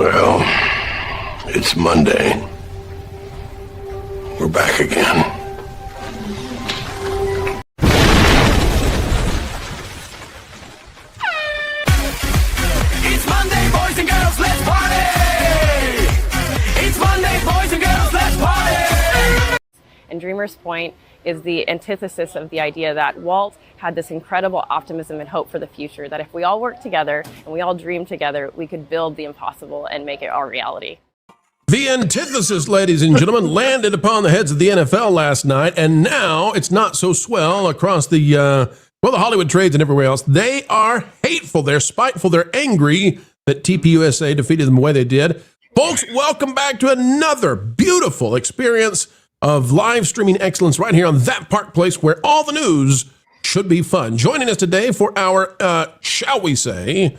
Well, it's Monday. We're back again. It's Monday, boys and girls, let's party! It's Monday, boys and girls, let's party! And Dreamer's Point is the antithesis of the idea that Walt had this incredible optimism and hope for the future, that if we all work together and we all dream together, we could build the impossible and make it our reality. The antithesis, ladies and gentlemen, landed upon the heads of the NFL last night, and now it's not so swell across the Hollywood trades and everywhere else. They are hateful, they're spiteful, they're angry that TPUSA defeated them the way they did. Folks, welcome back to another beautiful experience of live streaming excellence right here on That Park Place, where all the news should be fun. Joining us today for our, shall we say,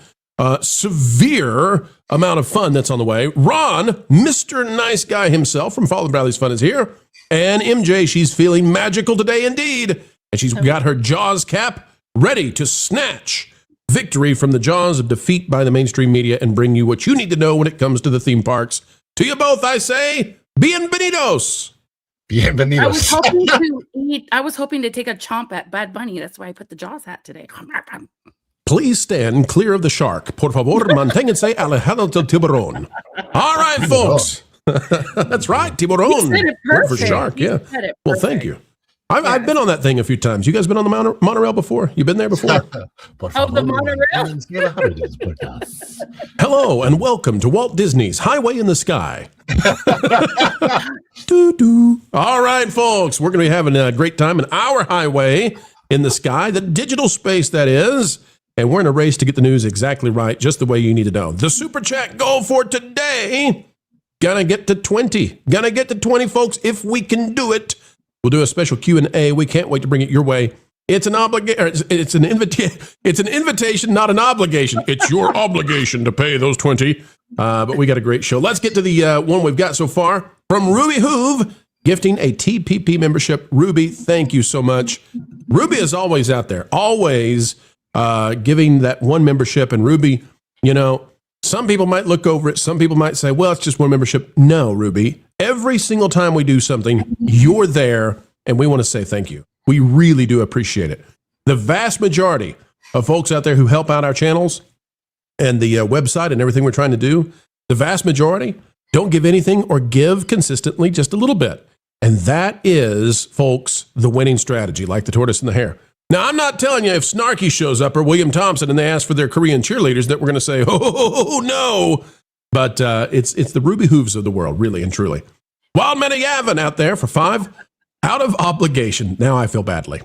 severe amount of fun that's on the way, Ron, Mr. Nice Guy himself from Follow Bradley's Fun is here. And MJ, she's feeling magical today indeed. And she's got her Jaws cap ready to snatch victory from the jaws of defeat by the mainstream media and bring you what you need to know when it comes to the theme parks. To you both, I say, bienvenidos. Bienvenidos. I was hoping to take a chomp at Bad Bunny. That's why I put the Jaws hat today. Please stand clear of the shark. Por favor, manténganse alejado del tiburón. All right, folks. That's right, tiburón. Word for shark, yeah. Well, thank you. I've been on that thing a few times. You guys been on the monorail before? You been there before? The monorail? Hello, and welcome to Walt Disney's Highway in the Sky. Doo-doo. All right, folks, we're going to be having a great time in our highway in the sky, the digital space that is, and we're in a race to get the news exactly right, just the way you need to know. The Super Chat goal for today, gonna get to 20. Gonna get to 20, folks, if we can do it. We'll do a special Q&A. We can't wait to bring it your way. It's an It's an invitation, not an obligation. It's your obligation to pay those 20. But we got a great show. Let's get to the one we've got so far from Ruby Hoove, gifting a TPP membership. Ruby, thank you so much. Ruby is always out there, always giving that one membership. And Ruby, you know, some people might look over it. Some people might say, well, it's just one membership. No, Ruby. Every single time we do something, you're there, and we want to say thank you. We really do appreciate it. The vast majority of folks out there who help out our channels and the website and everything we're trying to do, the vast majority don't give anything or give consistently just a little bit. And that is, folks, the winning strategy, like the tortoise and the hare. Now, I'm not telling you if Snarky shows up or William Thompson and they ask for their Korean cheerleaders that we're going to say, oh, no. But it's the Ruby Hooves of the world, really and truly. Wild Man of Yavin out there for 5, out of obligation. Now I feel badly.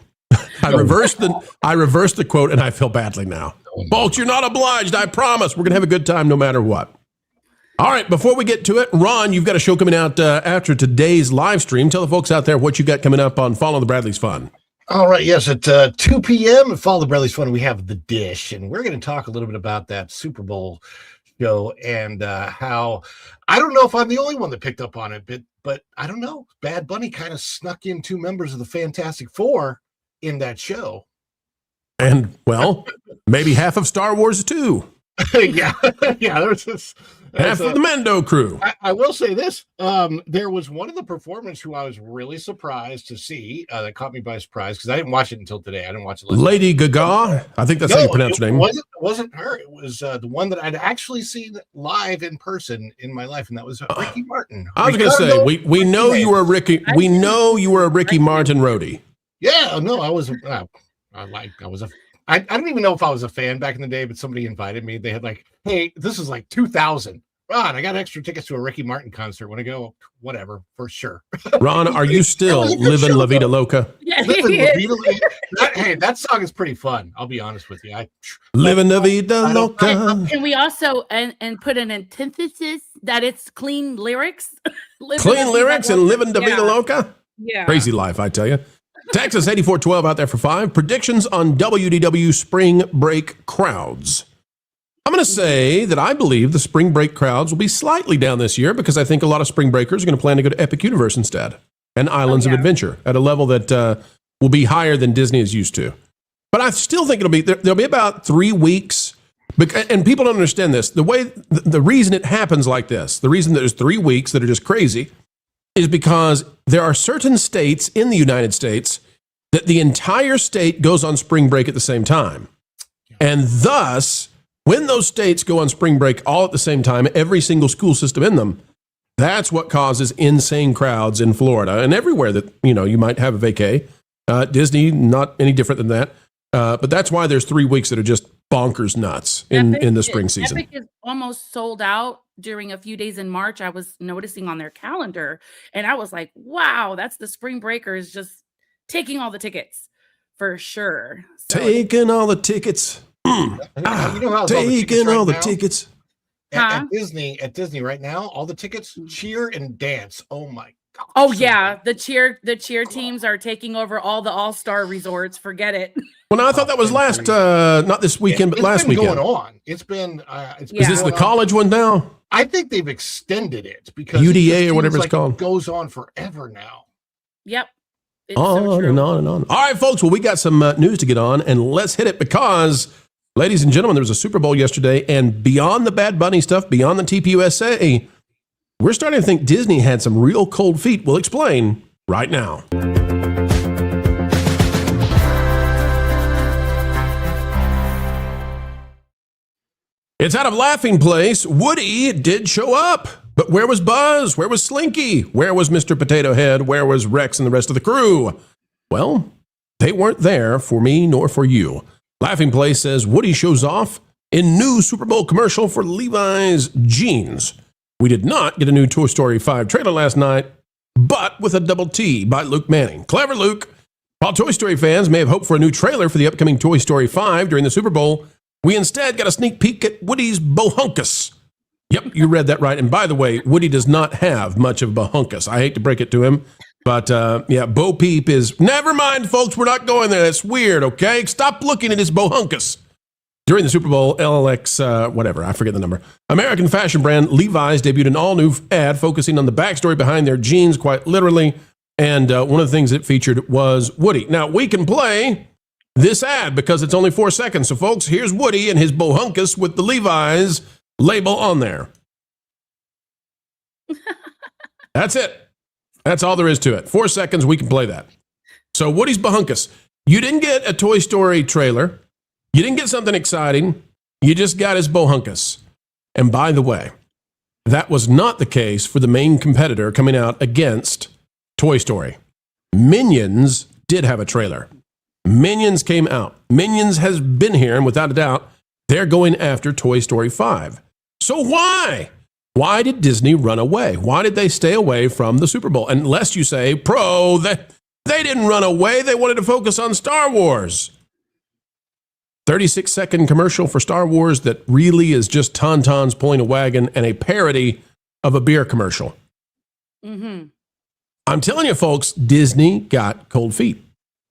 I reversed the quote, and I feel badly now. Folks, you're not obliged. I promise. We're going to have a good time no matter what. All right, before we get to it, Ron, you've got a show coming out after today's live stream. Tell the folks out there what you got coming up on Follow the Bradley's Fun. All right, yes, at 2 p.m. at Follow the Bradley's Fun, we have The Dish, and we're going to talk a little bit about that Super Bowl show and how, I don't know if I'm the only one that picked up on it, but I don't know. Bad Bunny kind of snuck in 2 members of the Fantastic Four in that show. And, well, maybe half of Star Wars too. yeah, there's this. Half of the Mando crew. I will say this. There was one of the performers who I was really surprised to see that caught me by surprise because I didn't watch it until today. I didn't watch it. Lady Gaga? I think that's how you pronounce her name. It wasn't her. It was the one that I'd actually seen live in person in my life, and that was Ricky Martin. I was going to say, we know you were a Ricky. We know you were a Ricky Martin roadie. Yeah, no, I was. I don't even know if I was a fan back in the day, but somebody invited me. They had like, hey, this is like 2000. Ron, I got extra tickets to a Ricky Martin concert. Want to go? Whatever, for sure. Ron, are you still living La Vida Loca? Yeah, hey, that song is pretty fun. I'll be honest with you. Living La Vida Loca. Can we also and put an antithesis that it's clean lyrics? Clean lyrics and living La Vida Loca? Yeah. Crazy life, I tell you. Texas 8412 out there for 5. Predictions on WDW spring break crowds. I'm going to say that I believe the spring break crowds will be slightly down this year because I think a lot of spring breakers are going to plan to go to Epic Universe instead and Islands of Adventure at a level that will be higher than Disney is used to. But I still think there'll be about 3 weeks And people don't understand this. The reason it happens like this, the reason there's 3 weeks that are just crazy, is because there are certain states in the United States that the entire state goes on spring break at the same time. And thus, when those states go on spring break all at the same time, every single school system in them, that's what causes insane crowds in Florida and everywhere that, you might have a vacay. Disney, not any different than that. But that's why there's 3 weeks that are just bonkers nuts in the spring season. Epic is almost sold out during a few days in March. I was noticing on their calendar, and I was like, wow, that's the spring breakers just taking all the tickets for sure. So, taking all the tickets. Taking all the tickets. At Disney right now, all the tickets, cheer and dance. Oh my God. Oh yeah, the cheer teams are taking over all the all-star resorts. Forget it. Well, no, I thought that was not this weekend, but last weekend. Going on. It's been. Is this the college one now? I think they've extended it because UDA or whatever it's called. It goes on forever now. Yep. It's on and on and on. All right, folks. Well, we got some news to get on, and let's hit it because, ladies and gentlemen, there was a Super Bowl yesterday, and beyond the Bad Bunny stuff, beyond the TPUSA, we're starting to think Disney had some real cold feet. We'll explain right now. It's out of Laughing Place. Woody did show up. But where was Buzz? Where was Slinky? Where was Mr. Potato Head? Where was Rex and the rest of the crew? Well, they weren't there for me nor for you. Laughing Place says Woody shows off in new Super Bowl commercial for Levi's jeans. We did not get a new Toy Story 5 trailer last night, but with a double T by Luke Manning. Clever Luke. While Toy Story fans may have hoped for a new trailer for the upcoming Toy Story 5 during the Super Bowl, we instead got a sneak peek at Woody's bohunkus. Yep, you read that right. And by the way, Woody does not have much of a bohunkus. I hate to break it to him, but Bo Peep is... Never mind, folks, we're not going there. That's weird, okay? Stop looking at his bohunkus. During the Super Bowl, LLX, whatever, I forget the number, American fashion brand Levi's debuted an all-new ad focusing on the backstory behind their jeans, quite literally, and one of the things it featured was Woody. Now, we can play this ad because it's only 4 seconds. So, folks, here's Woody and his bohunkus with the Levi's label on there. That's it. That's all there is to it. 4 seconds, we can play that. So, Woody's bohunkus. You didn't get a Toy Story trailer. You didn't get something exciting. You just got his bohunkus. And by the way, that was not the case for the main competitor coming out against Toy Story. Minions did have a trailer. Minions came out. Minions has been here, and without a doubt, they're going after Toy Story 5. So why? Why did Disney run away? Why did they stay away from the Super Bowl? Unless you say, they didn't run away. They wanted to focus on Star Wars. 36-second commercial for Star Wars that really is just Tauntauns pulling a wagon and a parody of a beer commercial. Mm-hmm. I'm telling you, folks, Disney got cold feet.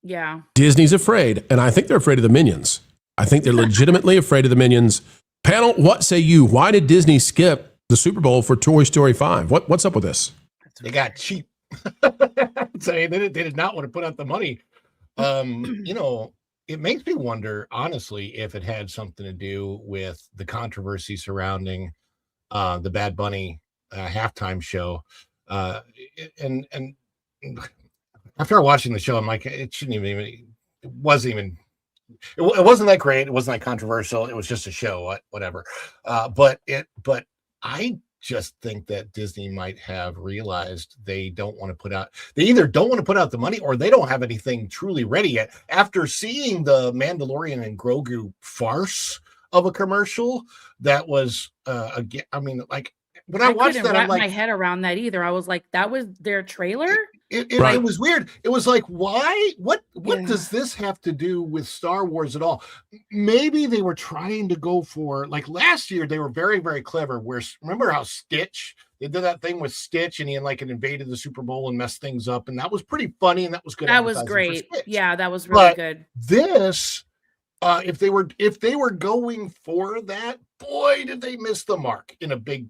Yeah. Disney's afraid, and I think they're afraid of the Minions. I think they're legitimately afraid of the Minions. Panel, what say you? Why did Disney skip the Super Bowl for Toy Story 5? What's up with this? They got cheap. So they did not want to put out the money. It makes me wonder, honestly, if it had something to do with the controversy surrounding the Bad Bunny halftime show. And after watching the show, I'm like, it wasn't that great. It wasn't that controversial. It was just a show, whatever. But I just think that Disney might have realized they either don't want to put out the money or they don't have anything truly ready yet. After seeing the Mandalorian and Grogu farce of a commercial, that was, when I watched that, I'm like, my head around that either. I was like, that was their trailer? It was weird. It was like, why? What does this have to do with Star Wars at all? Maybe they were trying to go for, like last year, they were very, very clever. Remember how Stitch, they did that thing with Stitch and he invaded the Super Bowl and messed things up. And that was pretty funny. And that was good. That was great. Yeah, that was really good. This, if they were going for that, boy, did they miss the mark in a big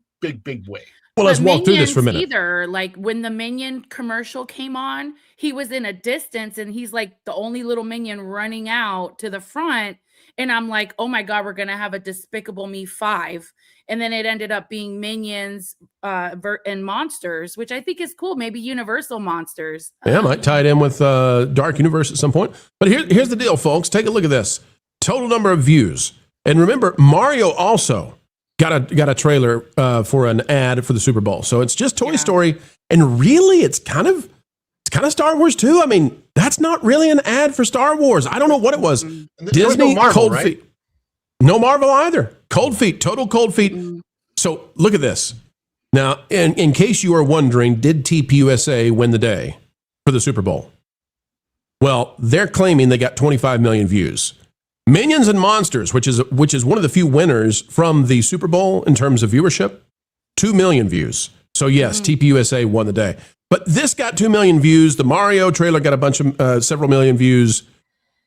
way. Well, let's walk through this for a minute. Either, like when the Minion commercial came on, he was in a distance and he's like the only little Minion running out to the front. And I'm like, oh my God, we're going to have a Despicable Me 5. And then it ended up being Minions and Monsters, which I think is cool. Maybe Universal Monsters. Yeah, might tie it in with Dark Universe at some point. But here's the deal, folks. Take a look at this. Total number of views. And remember, Mario also got a trailer for an ad for the Super Bowl. So it's just Toy Story. And really, it's kind of Star Wars too. I mean, that's not really an ad for Star Wars. I don't know what it was. Disney, no Marvel, cold right? feet. No Marvel either. Cold feet, total cold feet. So look at this. Now, in case you are wondering, did TPUSA win the day for the Super Bowl? Well, they're claiming they got 25 million views. Minions and Monsters, which is one of the few winners from the Super Bowl in terms of viewership, 2 million views. So yes, TPUSA won the day. But this got 2 million views. The Mario trailer got a bunch of several million views.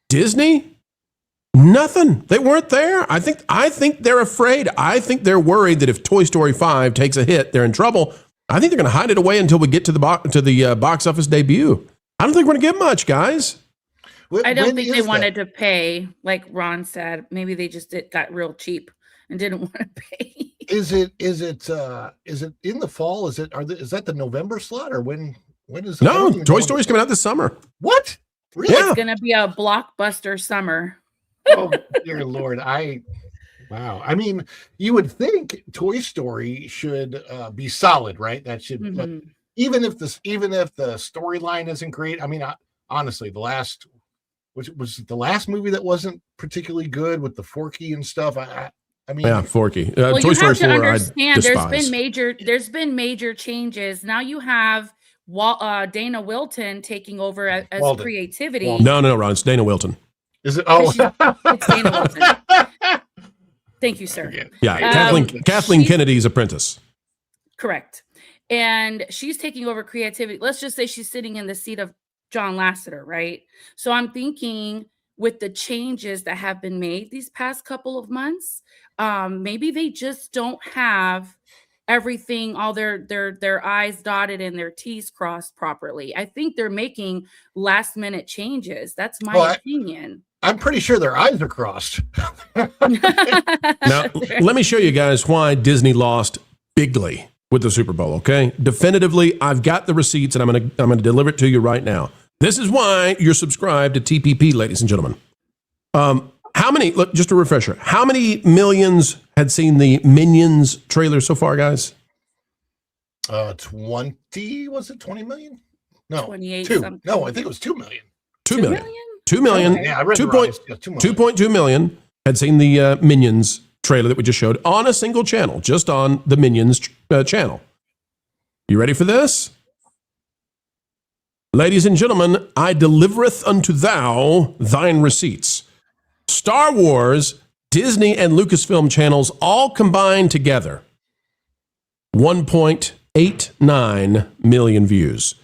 Disney, nothing. They weren't there. I think they're afraid. I think they're worried that if Toy Story 5 takes a hit, they're in trouble. I think they're going to hide it away until we get to the box office debut. I don't think we're going to get much, guys. I don't think they wanted to pay, like Ron said. Maybe they just got real cheap and didn't want to pay. Is it in the fall? Is that the November slot, or when is it? No, Toy Story's coming out this summer. What? Really? Yeah. It's going to be a blockbuster summer. Oh dear Lord. Wow. I mean, you would think Toy Story should be solid, right? That should, but even if the storyline isn't great. I mean, honestly, was the last movie that wasn't particularly good with the Forky and stuff. I mean, yeah, Forky. Well, Toy Story 4, understand, I there's been major changes. Now you have Dana Wilton taking over as creativity. No, Ron, it's Dana Wilton. Is it? Oh, it's Dana Wilton. Thank you, sir. Yeah, Kathleen Kennedy's apprentice. Correct. And she's taking over creativity. Let's just say she's sitting in the seat of John Lasseter, right? So I'm thinking with the changes that have been made these past couple of months, maybe they just don't have everything, all their I's dotted and their T's crossed properly. I think they're making last minute changes. That's my opinion. I'm pretty sure their I's are crossed. Now, let me show you guys why Disney lost bigly with the Super Bowl, okay? Definitively, I've got the receipts, and I'm gonna deliver it to you right now. This is why you're subscribed to TPP, ladies and gentlemen. How many, look, just a refresher, how many millions had seen the Minions trailer so far, guys? 20, was it 20 million? No, 28 2. something. No, I think it was 2 million. 2 million. 2 million. Yeah, I read 2.2 million had seen the Minions trailer that we just showed on a single channel, just on the Minions channel. You ready for this? Ladies and gentlemen, I delivereth unto thou thine receipts. Star Wars, Disney, and Lucasfilm channels all combined together, 1.89 million views.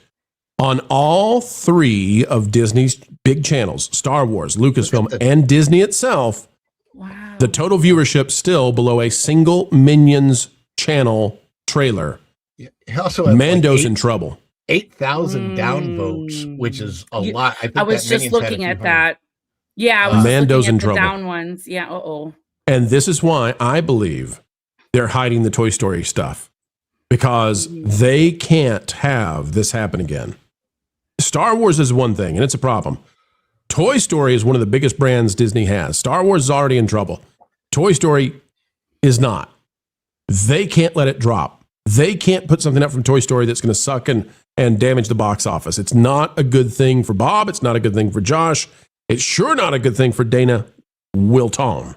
On all 3 of Disney's big channels, Star Wars, Lucasfilm, and Disney itself, wow. The total viewership still below a single Minions channel trailer. Yeah, also has Mando's in trouble. 8,000 downvotes, which is a lot. I was just looking at that. Yeah, I was Mando's in trouble. Down ones. Yeah. And this is why I believe they're hiding the Toy Story stuff, because they can't have this happen again. Star Wars is one thing, and it's a problem. Toy Story is one of the biggest brands Disney has. Star Wars is already in trouble. Toy Story is not. They can't let it drop. They can't put something up from Toy Story that's going to suck and damage the box office. It's not a good thing for Bob. It's not a good thing for Josh. It's sure not a good thing for Dana Wilton.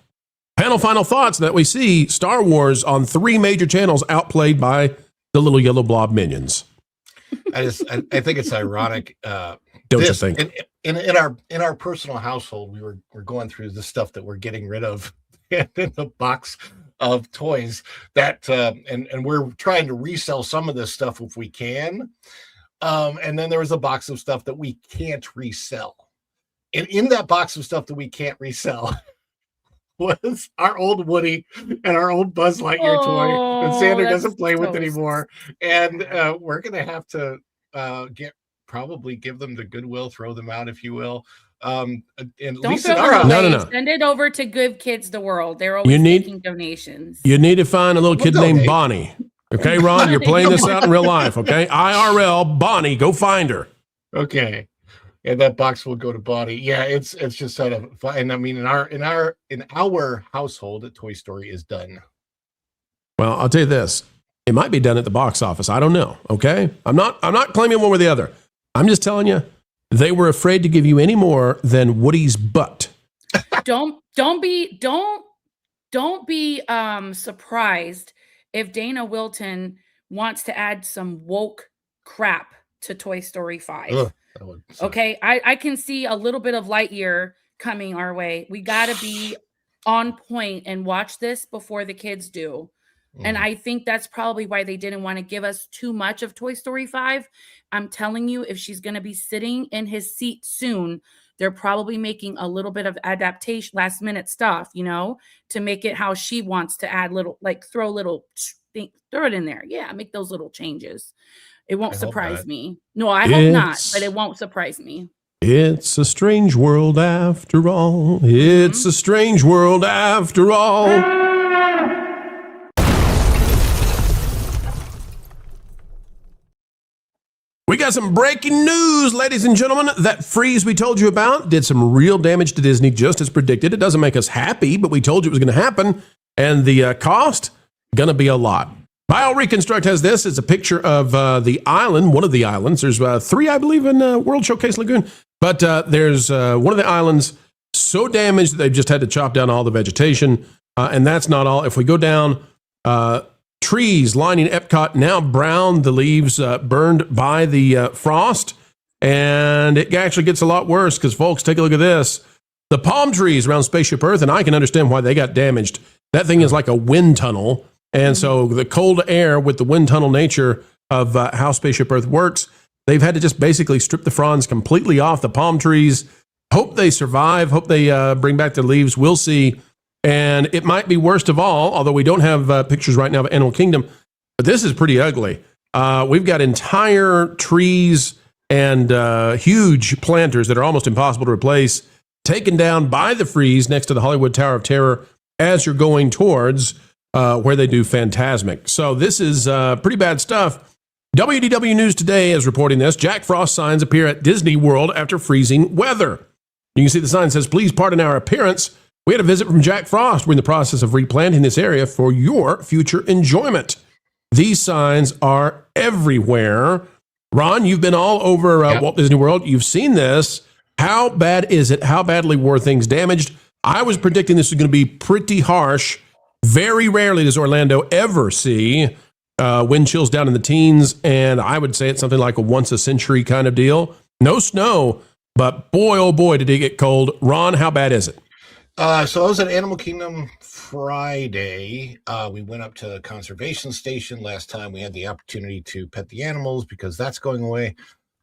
Panel final thoughts that we see Star Wars on 3 major channels outplayed by the little yellow blob minions. I think it's ironic. Don't you think? In our personal household, we're going through the stuff that we're getting rid of in the box of toys that and we're trying to resell some of this stuff if we can. And then there was a box of stuff that we can't resell. And in that box of stuff that we can't resell was our old Woody and our old Buzz Lightyear toy that Sandra doesn't play with anymore. And we're going to have to probably give them to Goodwill, throw them out, if you will. And at Don't least throw in our them house, away. No. Send it over to Give Kids the World. They're always taking donations. You need to find a little kid named donate. Bonnie. Okay, Ron, you're playing this out in real life. Okay, IRL Bonnie, go find her. okay. And that box will go to Bonnie. Yeah, it's just sort of fun. And I mean, in our household, a Toy Story is done. Well, I'll tell you this: it might be done at the box office. I don't know. Okay, I'm not claiming one or the other. I'm just telling you, they were afraid to give you any more than Woody's butt. Don't be surprised if Dana Wilton wants to add some woke crap to Toy Story 5. Ugh, that would suck. Okay, I can see a little bit of Lightyear coming our way. We got to be on point and watch this before the kids do. And I think that's probably why they didn't want to give us too much of Toy Story 5. I'm telling you, if she's going to be sitting in his seat soon, they're probably making a little bit of adaptation, last minute stuff, to make it how she wants to add little, like throw it in there. Yeah, make those little changes. It won't surprise me. No, I hope not, but it won't surprise me. It's a strange world after all. It's a strange world after all. We got some breaking news, ladies and gentlemen. That freeze we told you about did some real damage to Disney, just as predicted. It doesn't make us happy, but we told you it was going to happen. And the cost, going to be a lot. BioReconstruct has this. It's a picture of the island, one of the islands. There's 3, I believe, in World Showcase Lagoon. But there's one of the islands so damaged that they've just had to chop down all the vegetation. And that's not all. If we go down, trees lining Epcot now brown, the leaves burned by the frost. And it actually gets a lot worse because, folks, take a look at this. The palm trees around Spaceship Earth, and I can understand why they got damaged. That thing is like a wind tunnel. And so the cold air with the wind tunnel nature of how Spaceship Earth works, they've had to just basically strip the fronds completely off the palm trees. Hope they survive. Hope they bring back their leaves. We'll see. And it might be worst of all, although we don't have pictures right now of Animal Kingdom, but this is pretty ugly. We've got entire trees and huge planters that are almost impossible to replace, taken down by the freeze next to the Hollywood Tower of Terror as you're going towards where they do Fantasmic. So this is pretty bad stuff. WDW News Today is reporting this. Jack Frost signs appear at Disney World after freezing weather. You can see the sign says, "Please pardon our appearance. We had a visit from Jack Frost. We're in the process of replanting this area for your future enjoyment." These signs are everywhere. Ron, you've been all over Walt Disney World. You've seen this. How bad is it? How badly were things damaged? I was predicting this was going to be pretty harsh. Very rarely does Orlando ever see wind chills down in the teens, and I would say it's something like a once-a-century kind of deal. No snow, but boy, oh boy, did it get cold. Ron, how bad is it? So I was at Animal Kingdom Friday. We went up to the conservation station last time. We had the opportunity to pet the animals because that's going away.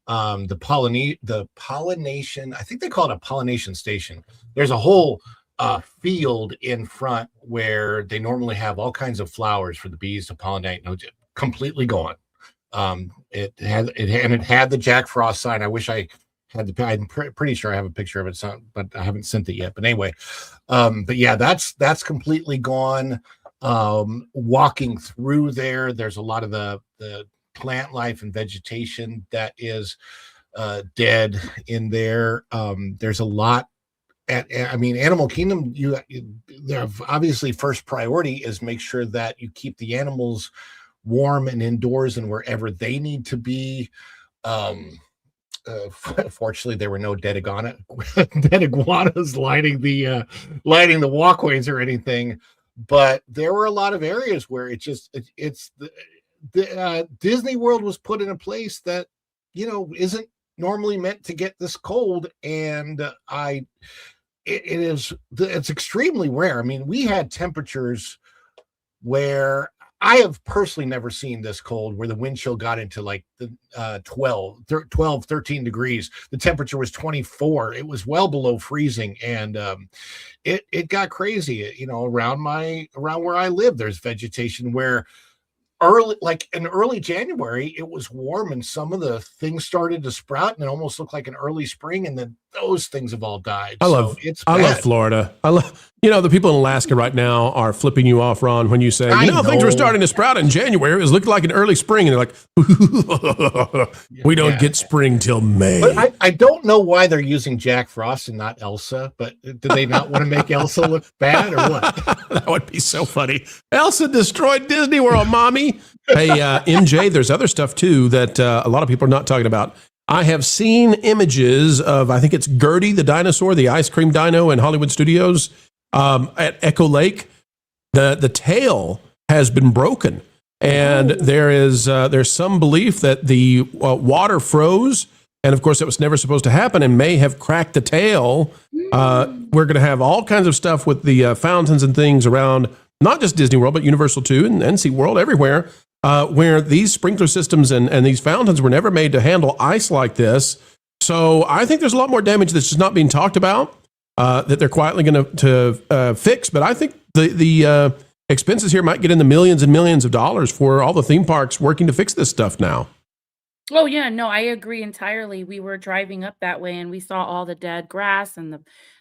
The pollination, I think they call it a pollination station. There's a whole field in front where they normally have all kinds of flowers for the bees to pollinate. No, completely gone. It had the Jack Frost sign. I wish I had I'm pretty sure I have a picture of it, but I haven't sent it yet. But anyway, but yeah, that's completely gone. Walking through there's a lot of the plant life and vegetation that is dead in there. There's a lot. Animal Kingdom, their obviously first priority is make sure that you keep the animals warm and indoors and wherever they need to be. Fortunately, there were no dead iguanas lining the walkways or anything, but there were a lot of areas where Disney World was put in a place that isn't normally meant to get this cold, and it's extremely rare. I mean, we had temperatures where I have personally never seen this cold, where the wind chill got into like the 12, 13 degrees. The temperature was 24. It was well below freezing, and it got crazy. Around where I live, there's vegetation where in early January, it was warm and some of the things started to sprout and it almost looked like an early spring. And then those things have all died. I love Florida. I love, the people in Alaska right now are flipping you off, Ron, when you say, things were starting to sprout in January. It was looking like an early spring. And they're like, we don't get spring till May. But I don't know why they're using Jack Frost and not Elsa, but do they not want to make Elsa look bad or what? That would be so funny. Elsa destroyed Disney World, mommy. Hey, MJ, there's other stuff too that a lot of people are not talking about. I have seen images of, I think it's Gertie, the dinosaur, the ice cream dino in Hollywood Studios at Echo Lake. The tail has been broken. And there's some belief that the water froze. And of course, it was never supposed to happen and may have cracked the tail. We're going to have all kinds of stuff with the fountains and things around, not just Disney World, but Universal too, and SeaWorld, everywhere. Where these sprinkler systems and these fountains were never made to handle ice like this. So I think there's a lot more damage that's just not being talked about that they're quietly going to fix. But I think the expenses here might get in the millions and millions of dollars for all the theme parks working to fix this stuff now. Oh yeah, no, I agree entirely. We were driving up that way and we saw all the dead grass and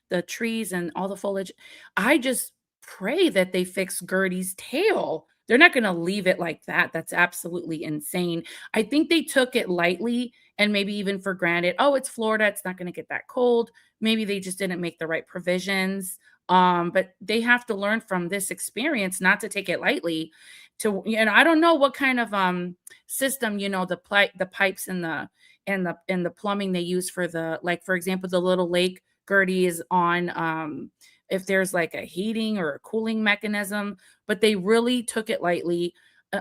the trees and all the foliage. I just pray that they fix Gertie's tail. They're not going to leave it like that. That's absolutely insane. I think they took it lightly and maybe even for granted. Oh, it's Florida. It's not going to get that cold. Maybe they just didn't make the right provisions. But they have to learn from this experience not to take it lightly. I don't know what kind of system, the pipes and the plumbing they use for for example, the little lake Gertie is on. If there's like a heating or a cooling mechanism, but they really took it lightly.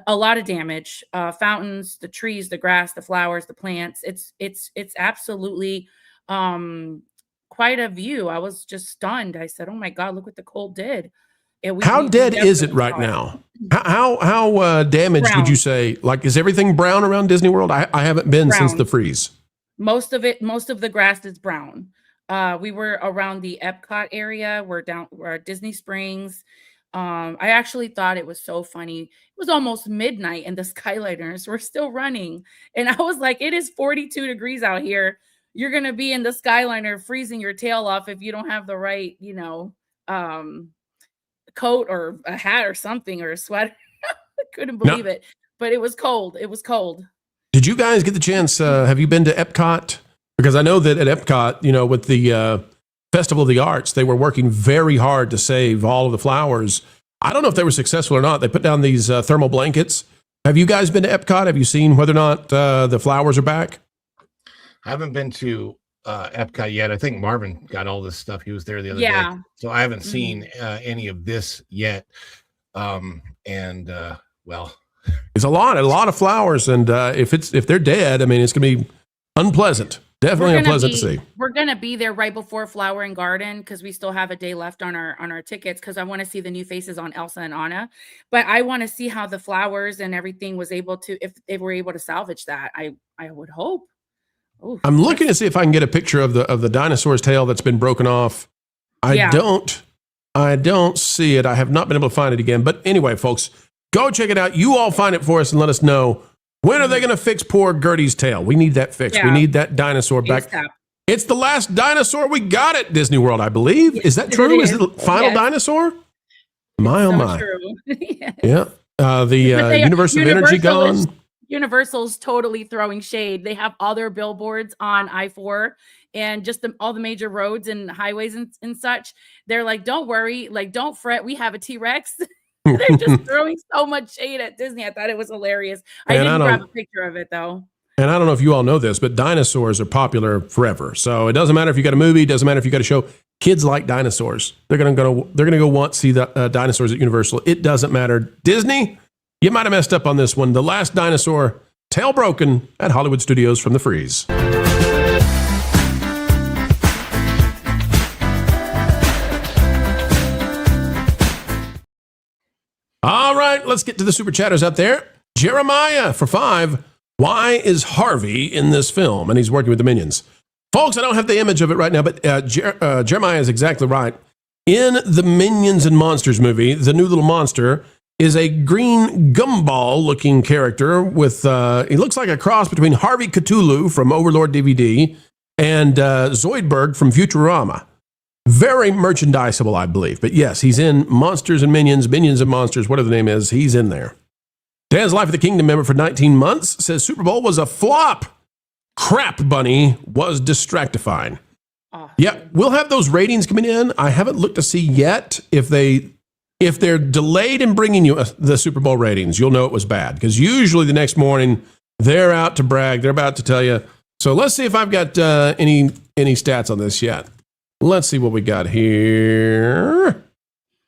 A lot of damage, fountains, the trees, the grass, the flowers, the plants. It's absolutely quite a view. I was just stunned. I said, "Oh my God, look what the cold did." How dead is it right now? How damaged would you say? Like, is everything brown around Disney World? I haven't been since the freeze. Most of the grass is brown. We were around the Epcot area. We're at Disney Springs. I actually thought it was so funny. It was almost midnight and the Skyliners were still running. And I was like, it is 42 degrees out here. You're going to be in the Skyliner freezing your tail off if you don't have the right, coat or a hat or something or a sweater. I couldn't believe it. But it was cold. It was cold. Did you guys get the chance? Have you been to Epcot? Because I know that at Epcot, with the Festival of the Arts, they were working very hard to save all of the flowers. I don't know if they were successful or not. They put down these thermal blankets. Have you guys been to Epcot? Have you seen whether or not the flowers are back? I haven't been to Epcot yet. I think Marvin got all this stuff. He was there the other day. So I haven't seen any of this yet. Well, it's a lot of flowers. And if they're dead, I mean, it's going to be unpleasant. Definitely unpleasant to see. We're gonna be there right before Flower and Garden because we still have a day left on our tickets because I want to see the new faces on Elsa and Anna. But I want to see how the flowers and everything was able to, if they were able to salvage that. I would hope. Ooh, I'm looking to see if I can get a picture of the dinosaur's tail that's been broken off. I don't see it. I have not been able to find it again. But anyway, folks, go check it out. You all find it for us and let us know. When are they going to fix poor Gertie's tail? We need that fixed. Yeah. We need that dinosaur back. It's the last dinosaur we got at Disney World, I believe. Is that true? Is it the final dinosaur? My, oh my. Yeah. The Universe of Energy gone. Universal's totally throwing shade. They have all their billboards on I-4 and just all the major roads and highways and such. They're like, don't worry. Like, don't fret. We have a T-Rex. They're just throwing so much shade at Disney. I thought it was hilarious. I didn't grab a picture of it, though. And I don't know if you all know this, but dinosaurs are popular forever. So it doesn't matter if you got a movie, it doesn't matter if you got a show. Kids like dinosaurs. They're gonna go want to see the dinosaurs at Universal. It doesn't matter. Disney, you might have messed up on this one. The last dinosaur, tail broken at Hollywood Studios from the freeze. All right, let's get to the super chatters out there. Jeremiah for 5. Why is Harvey in this film? And he's working with the Minions. Folks, I don't have the image of it right now, but Jeremiah is exactly right. In the Minions and Monsters movie, the new little monster is a green gumball-looking character with, he looks like a cross between Harvey Cthulhu from Overlord DVD and Zoidberg from Futurama. Very merchandisable, I believe. But yes, he's in Monsters and Minions, Minions and Monsters, whatever the name is, he's in there. Dan's Life of the Kingdom member for 19 months says Super Bowl was a flop. Crap Bunny was distractifying. Oh. Yeah, we'll have those ratings coming in. I haven't looked to see yet if they're delayed in bringing you the Super Bowl ratings. You'll know it was bad because usually the next morning they're out to brag. They're about to tell you. So let's see if I've got any stats on this yet. Let's see what we got here.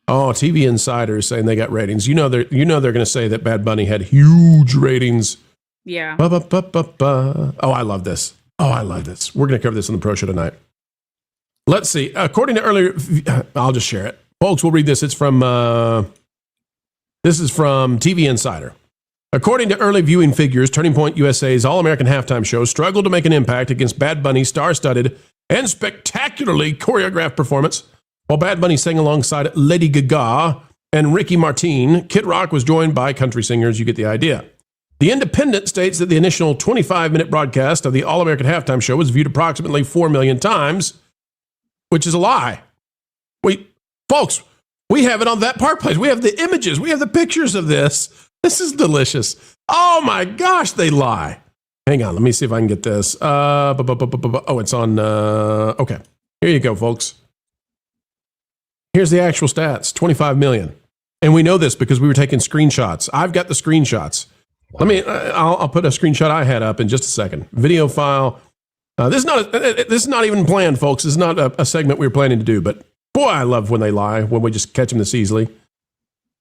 Oh, TV Insider is saying they got ratings. You know they're going to say that Bad Bunny had huge ratings. Yeah. Oh, I love this. We're going to cover this on the Pro Show tonight. Let's see. According to earlier, I'll just share it. Folks, we'll read this. It's from, this is from TV Insider. According to early viewing figures, Turning Point USA's All-American Halftime Show struggled to make an impact against Bad Bunny's star-studded and spectacularly choreographed performance. While Bad Bunny sang alongside Lady Gaga and Ricky Martin, Kid Rock was joined by country singers. You get the idea. The Independent states that the initial 25-minute broadcast of the All-American Halftime Show was viewed approximately 4 million times, which is a lie. Folks, we have it on That Park Place. We have the images. We have the pictures of this. This is delicious. Oh my gosh, they lie. Hang on, let me see if I can get this. Oh, it's on, okay. Here you go, folks. Here's the actual stats, 25 million. And we know this because we were taking screenshots. I've got the screenshots. Wow. I'll put a screenshot I had up in just a second. Video file. This is not even planned, folks. This is not a segment we were planning to do, but boy, I love when they lie, when we just catch them this easily.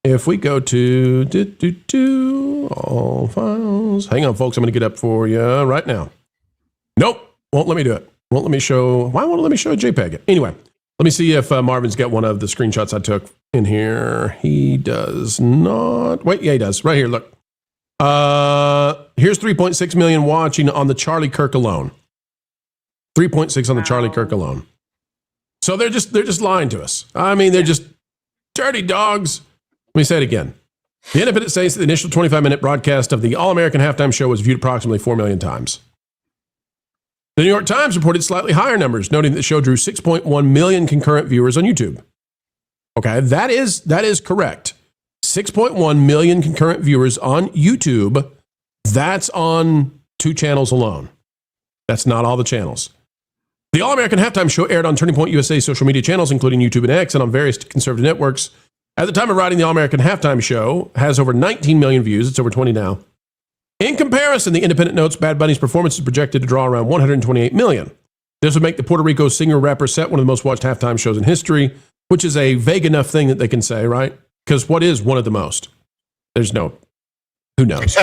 If we go to all files. Hang on, folks. I'm going to get up for you right now. Nope. Won't let me do it. Why won't it let me show a JPEG? Anyway, let me see if Marvin's got one of the screenshots I took in here. He does not. Wait, yeah, he does. Right here, look. Here's 3.6 million watching on the Charlie Kirk alone. 3.6 on the Charlie Kirk alone. So they're just lying to us. I mean, they're just dirty dogs. Let me say it again. The Independent states that the initial 25-minute broadcast of the All-American Halftime Show was viewed approximately 4 million times. The New York Times reported slightly higher numbers, noting that the show drew 6.1 million concurrent viewers on YouTube. Okay, that is correct. 6.1 million concurrent viewers on YouTube. That's on 2 channels alone. That's not all the channels. The All-American Halftime Show aired on Turning Point USA social media channels, including YouTube and X, and on various conservative networks. At the time of writing, the All-American Halftime Show has over 19 million views. It's over 20 now. In comparison, the Independent notes Bad Bunny's performance is projected to draw around 128 million. This would make the Puerto Rico singer-rapper set one of the most watched halftime shows in history, which is a vague enough thing that they can say, right? Because what is one of the most? There's no, who knows?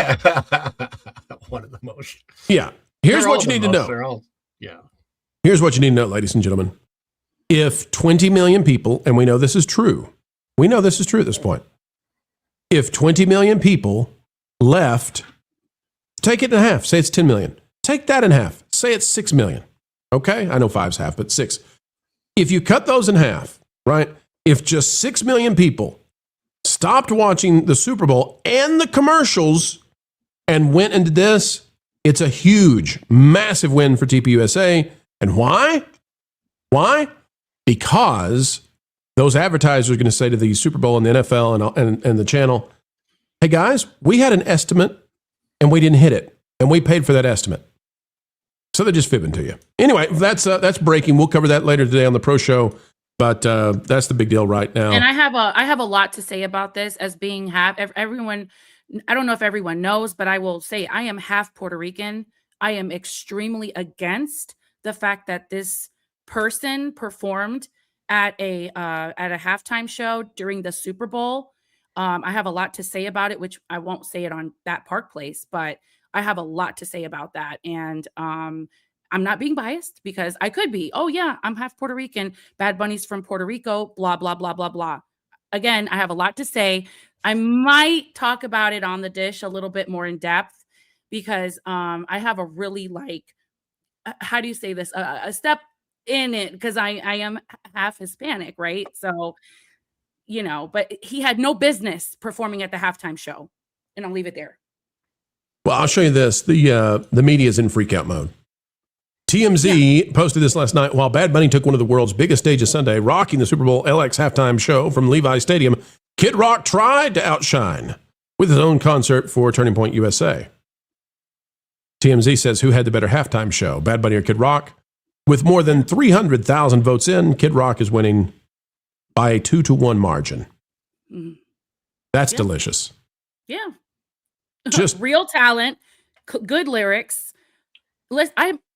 One of the most. Yeah. Here's what you need to know. Here's what you need to know, ladies and gentlemen. If 20 million people, and we know this is true, at this point. If 20 million people left, take it in half. Say it's 10 million. Take that in half. Say it's 6 million. Okay? I know 5's half, but 6. If you cut those in half, right? If just 6 million people stopped watching the Super Bowl and the commercials and went into this, it's a huge, massive win for TPUSA. And why? Why? Because those advertisers are going to say to the Super Bowl and the NFL and the channel, hey guys, we had an estimate and we didn't hit it. And we paid for that estimate. So they're just fibbing to you. Anyway, that's breaking. We'll cover that later today on the Pro Show. But that's the big deal right now. And I have a lot to say about this as being half everyone. I don't know if everyone knows, but I will say I am half Puerto Rican. I am extremely against the fact that this person performed at a halftime show during the Super Bowl. I have a lot to say about it, which I won't say it on That Park Place, but I have a lot to say about that. And I'm not being biased because I could be. Oh yeah, I'm half Puerto Rican. Bad Bunny's from Puerto Rico. Blah blah blah blah blah. Again, I have a lot to say. I might talk about it on the dish a little bit more in depth because I have a really how do you say this? A step in it because I am half Hispanic, right? So, but he had no business performing at the halftime show, and I'll leave it there. Well, I'll show you this. The media is in freak out mode. TMZ posted this last night. While Bad Bunny took one of the world's biggest stages Sunday, rocking the Super Bowl LX halftime show from Levi Stadium, Kid Rock tried to outshine with his own concert for Turning Point USA. TMZ says, who had the better halftime show, Bad Bunny or Kid Rock? With more than 300,000 votes in, Kid Rock is winning by a 2-1 margin. That's delicious. Yeah. Just real talent, good lyrics.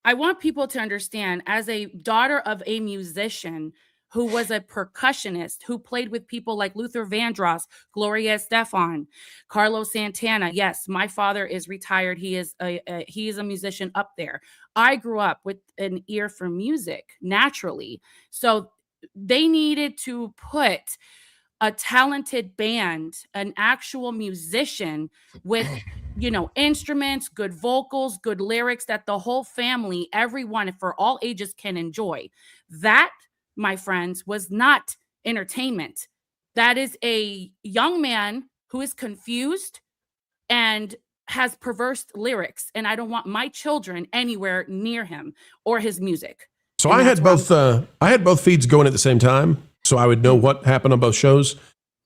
I want people to understand, as a daughter of a musician who was a percussionist, who played with people like Luther Vandross, Gloria Estefan, Carlos Santana. Yes, my father is retired. He is a musician up there. I grew up with an ear for music naturally. So they needed to put a talented band, an actual musician with, instruments, good vocals, good lyrics that the whole family, everyone for all ages can enjoy. That, my friends, was not entertainment. That is a young man who is confused and has perverse lyrics, and I don't want my children anywhere near him or his music. So I had both feeds going at the same time, so I would know what happened on both shows.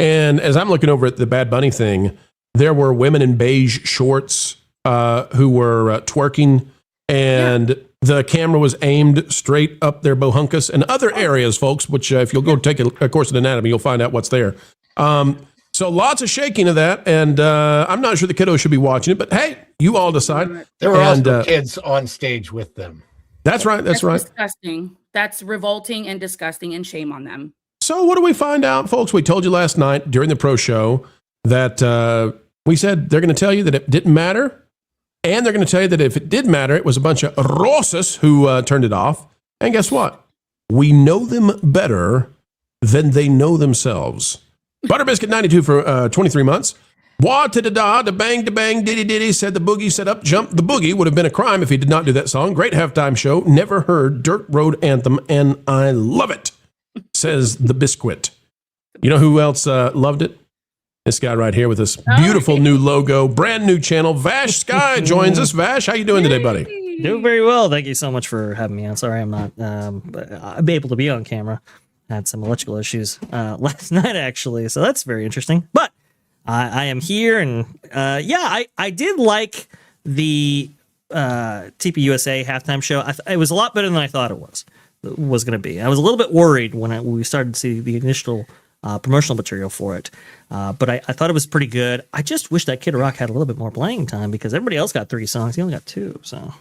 And as I'm looking over at the Bad Bunny thing, there were women in beige shorts who were twerking, and the camera was aimed straight up their bohunkus and other areas, folks, which if you'll go take a course in anatomy, you'll find out what's there. So lots of shaking of that, and I'm not sure the kiddos should be watching it, but hey, you all decide. There were also kids on stage with them. That's right. That's right. Disgusting. That's revolting and disgusting, and shame on them. So what do we find out, folks? We told you last night during the pro show that we said they're going to tell you that it didn't matter, and they're going to tell you that if it did matter, it was a bunch of rosas who turned it off. And guess what? We know them better than they know themselves. Butterbiscuit 92 for 23 months. Wah to da da, da bang da bang, diddy diddy, said the boogie, set up, jump. The boogie would have been a crime if he did not do that song. Great halftime show. Never heard Dirt Road Anthem, and I love it, says the Biscuit. You know who else loved it? This guy right here with this beautiful new logo, brand new channel. Vash Sky joins us. Vash, how you doing today, buddy? Doing very well. Thank you so much for having me on. Sorry I'm not I'm able to be on camera. I had some electrical issues last night, actually, so that's very interesting. But I am here, and I did like the TPUSA halftime show. It was a lot better than I thought it was going to be. I was a little bit worried when we started to see the initial promotional material for it, but I thought it was pretty good. I just wish that Kid Rock had a little bit more playing time, because everybody else got 3 songs. He only got 2, so...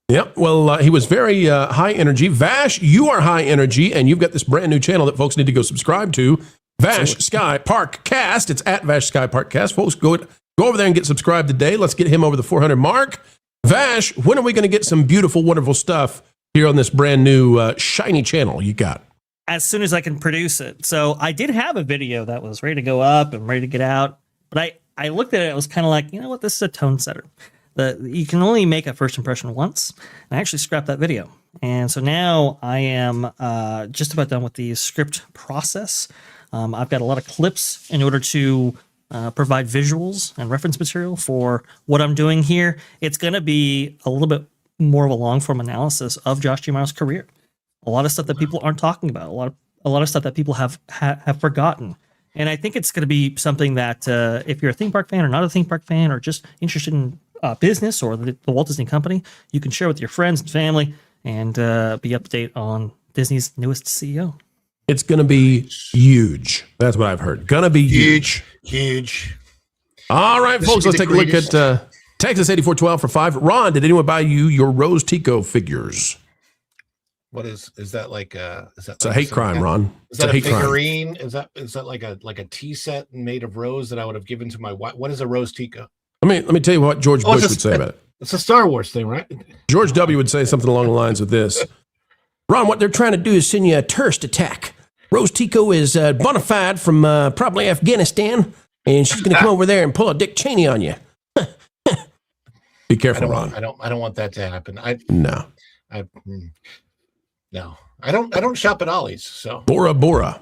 Yep. Well, he was very high energy. Vash, you are high energy, and you've got this brand new channel that folks need to go subscribe to. Vash Sky Park Cast. It's at Vash Sky Park Cast. Folks, go over there and get subscribed today. Let's get him over the 400 mark. Vash, when are we going to get some beautiful, wonderful stuff here on this brand new shiny channel you got? As soon as I can produce it. So I did have a video that was ready to go up and ready to get out, but I looked at it. It was kind of like, you know what? This is a tone setter. You can only make a first impression once. I actually scrapped that video. And so now I am just about done with the script process. I've got a lot of clips in order to provide visuals and reference material for what I'm doing here. It's going to be a little bit more of a long form analysis of Josh Giamotto's career. A lot of stuff that people aren't talking about. A lot of stuff that people have forgotten. And I think it's going to be something that if you're a theme park fan or not a theme park fan, or just interested in business or the Walt Disney Company, you can share with your friends and family and be up to date on Disney's newest CEO. It's going to be huge. That's what I've heard. Going to be huge. Huge. All right, folks, let's take a look at Texas 8412 for 5. Ron, did anyone buy you your Rose Tico figures? What is that like? It's a hate crime, Ron. Is that a figurine? Is that like a tea set made of rose that I would have given to my wife? What is a Rose Tico? Let me tell you what George Bush would say about it. It's a Star Wars thing, right? George W. would say something along the lines of this. Ron, what they're trying to do is send you a terrorist attack. Rose Tico is bona fide from probably Afghanistan, and she's going to come over there and pull a Dick Cheney on you. Be careful, Ron. I don't want that to happen. No. No. I don't shop at Ollie's, so. Bora Bora,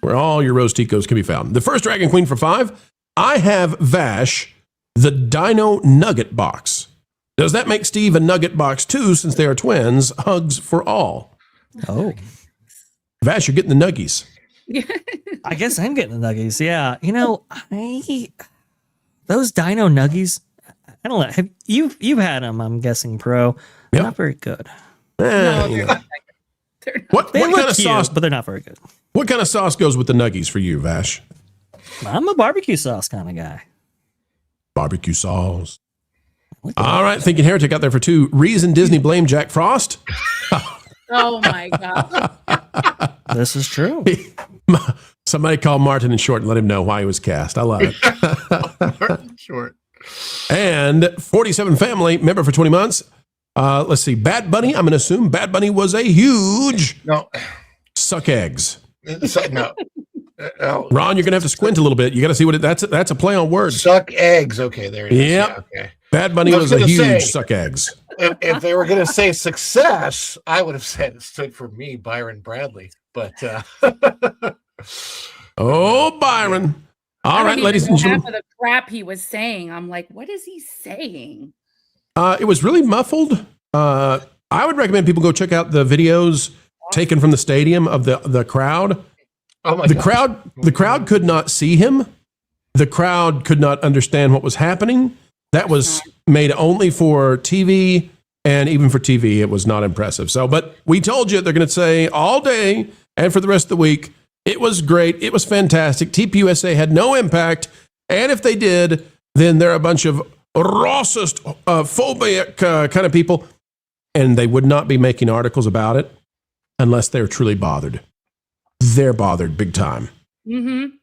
where all your Rose Ticos can be found. The first Dragon Queen for 5. I have Vash, the Dino Nugget box. Does that make Steve a nugget box too, since they are twins? Hugs for all. Oh, Vash, you're getting the nuggies. I guess I'm getting the nuggies. Yeah, those Dino nuggies. I don't know. Have you've had them? I'm guessing, Pro. They're Yep. not very good. No, they're not. They're not. What They kind look of cute, sauce? but they're not very good. What kind of sauce goes with the nuggies for you, Vash? I'm a barbecue sauce kind of guy. Barbecue sauce. All right, thinking heretic out there for 2. Reason Disney blamed Jack Frost. Oh my god. This is true. Somebody call Martin in short and let him know why he was cast. I love it. Short. And 47 family member for 20 months. Let's see. Bad Bunny. I'm going to assume Bad Bunny was a huge No. suck eggs. No. Ron, you're going to have to squint a little bit. You got to see what that's a play on words. Suck eggs. Okay, there it is. Yep. Yeah, okay. Bad Bunny I was was a gonna huge say- suck eggs. If they were going to say success, I would have said it stood for me, Byron Bradley. But Oh, Byron. All right, ladies and half gentlemen. of the crap he was saying. I'm like, what is he saying? It was really muffled. I would recommend people go check out the videos taken from the stadium of the crowd. oh my The God. crowd could not see him. The crowd could not understand what was happening. That was made only for TV, and even for TV, it was not impressive. So, but we told you they're going to say all day and for the rest of the week, it was great. It was fantastic. TPUSA had no impact. And if they did, then they're a bunch of racist, phobic kind of people. And they would not be making articles about it unless they're truly bothered. They're bothered big time. Mm-hmm.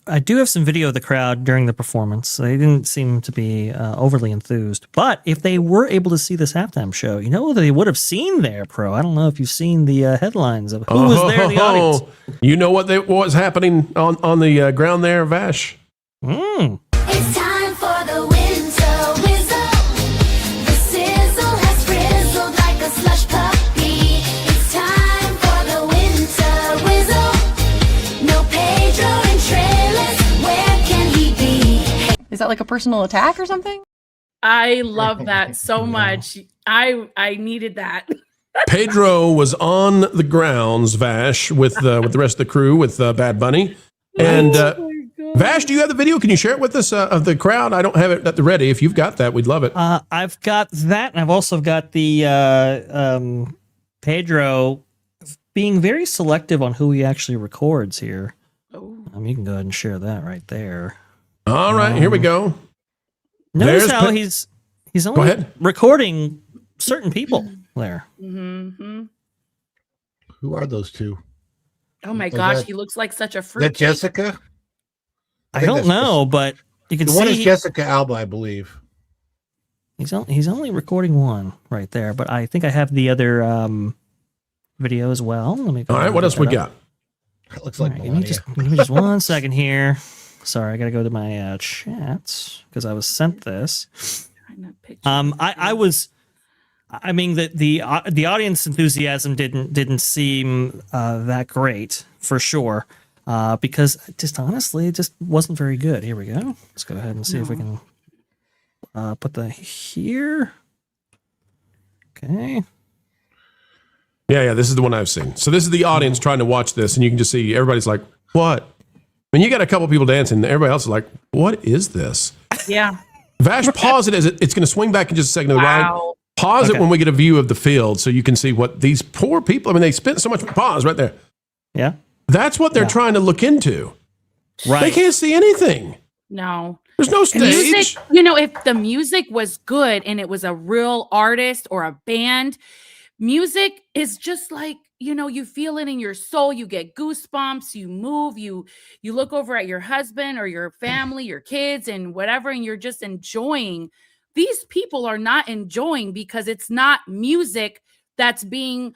I do have some video of the crowd during the performance. They didn't seem to be overly enthused. But if they were able to see this halftime show, they would have seen there, Pro. I don't know if you've seen the headlines of who was there in the audience. You know what was happening on the ground there, Vash? Mm. It's time for the winter whistle. The sizzle has frizzled like a slush puppy. It's time for the winter whistle. No Pedro and trailers. Where can he be? Is that like a personal attack or something? I love that so much. I needed that. Pedro was on the grounds, Vash, with the rest of the crew, with Bad Bunny. And Vash, do you have the video? Can you share it with us of the crowd? I don't have it at the ready. If you've got that, we'd love it. I've got that, and I've also got the Pedro being very selective on who he actually records here. Oh. You can go ahead and share that right there. All right, here we go. Notice There's how Pe- he's Go only ahead. recording certain people there. Mm-hmm. Who are those two? Oh my Is gosh, that- he looks like such a Is fruit. that Jessica? I think don't that's know, but you can The see one is Jessica Alba, I believe. he's only recording one right there. But I think I have the other video as well. Let me. Go All ahead right, and what get else we that up. got? That looks All like right, Melania. give me just 1 second here. Sorry, I got to go to my chats because I was sent this. Trying to picture I mean that the audience enthusiasm didn't seem that great for sure, because just honestly it just wasn't very good. Here we go. Let's go ahead and see if we can put the here. Okay. Yeah, this is the one I've seen. So this is the audience trying to watch this, and you can just see everybody's like, what? I mean, you got a couple people dancing. Everybody else is like, what is this? yeah. Vash, pause it as it's going to swing back in just a second to the right. Wow. Pause it Okay. when we get a view of the field so you can see what these poor people, I mean, they spent so much, pause right there. Yeah. That's what they're Yeah. trying to look into. They Right. can't see anything. No. There's no stage. Music, if the music was good and it was a real artist or a band, music is just like, you feel it in your soul, you get goosebumps, you move, you look over at your husband or your family, your kids and whatever, and you're just enjoying. These people are not enjoying because it's not music that's being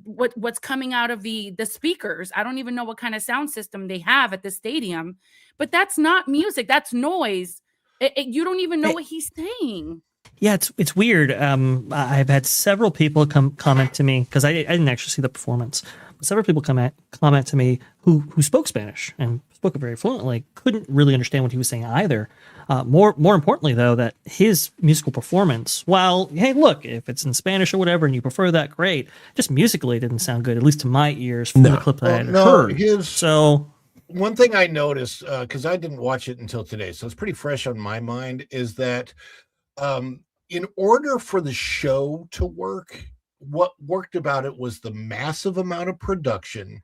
what's coming out of the speakers. I don't even know what kind of sound system they have at the stadium, but that's not music, that's noise. You don't even know what he's saying. Yeah, it's weird. I've had several people comment to me because I didn't actually see the performance. But several people comment to me who spoke Spanish and spoke it very fluently, couldn't really understand what he was saying either. More importantly, though, that his musical performance, while, hey, look, if it's in Spanish or whatever and you prefer that, great. Just musically, it didn't sound good, at least to my ears from the clip that I had heard. So one thing I noticed, because I didn't watch it until today, so it's pretty fresh on my mind, is that in order for the show to work, what worked about it was the massive amount of production.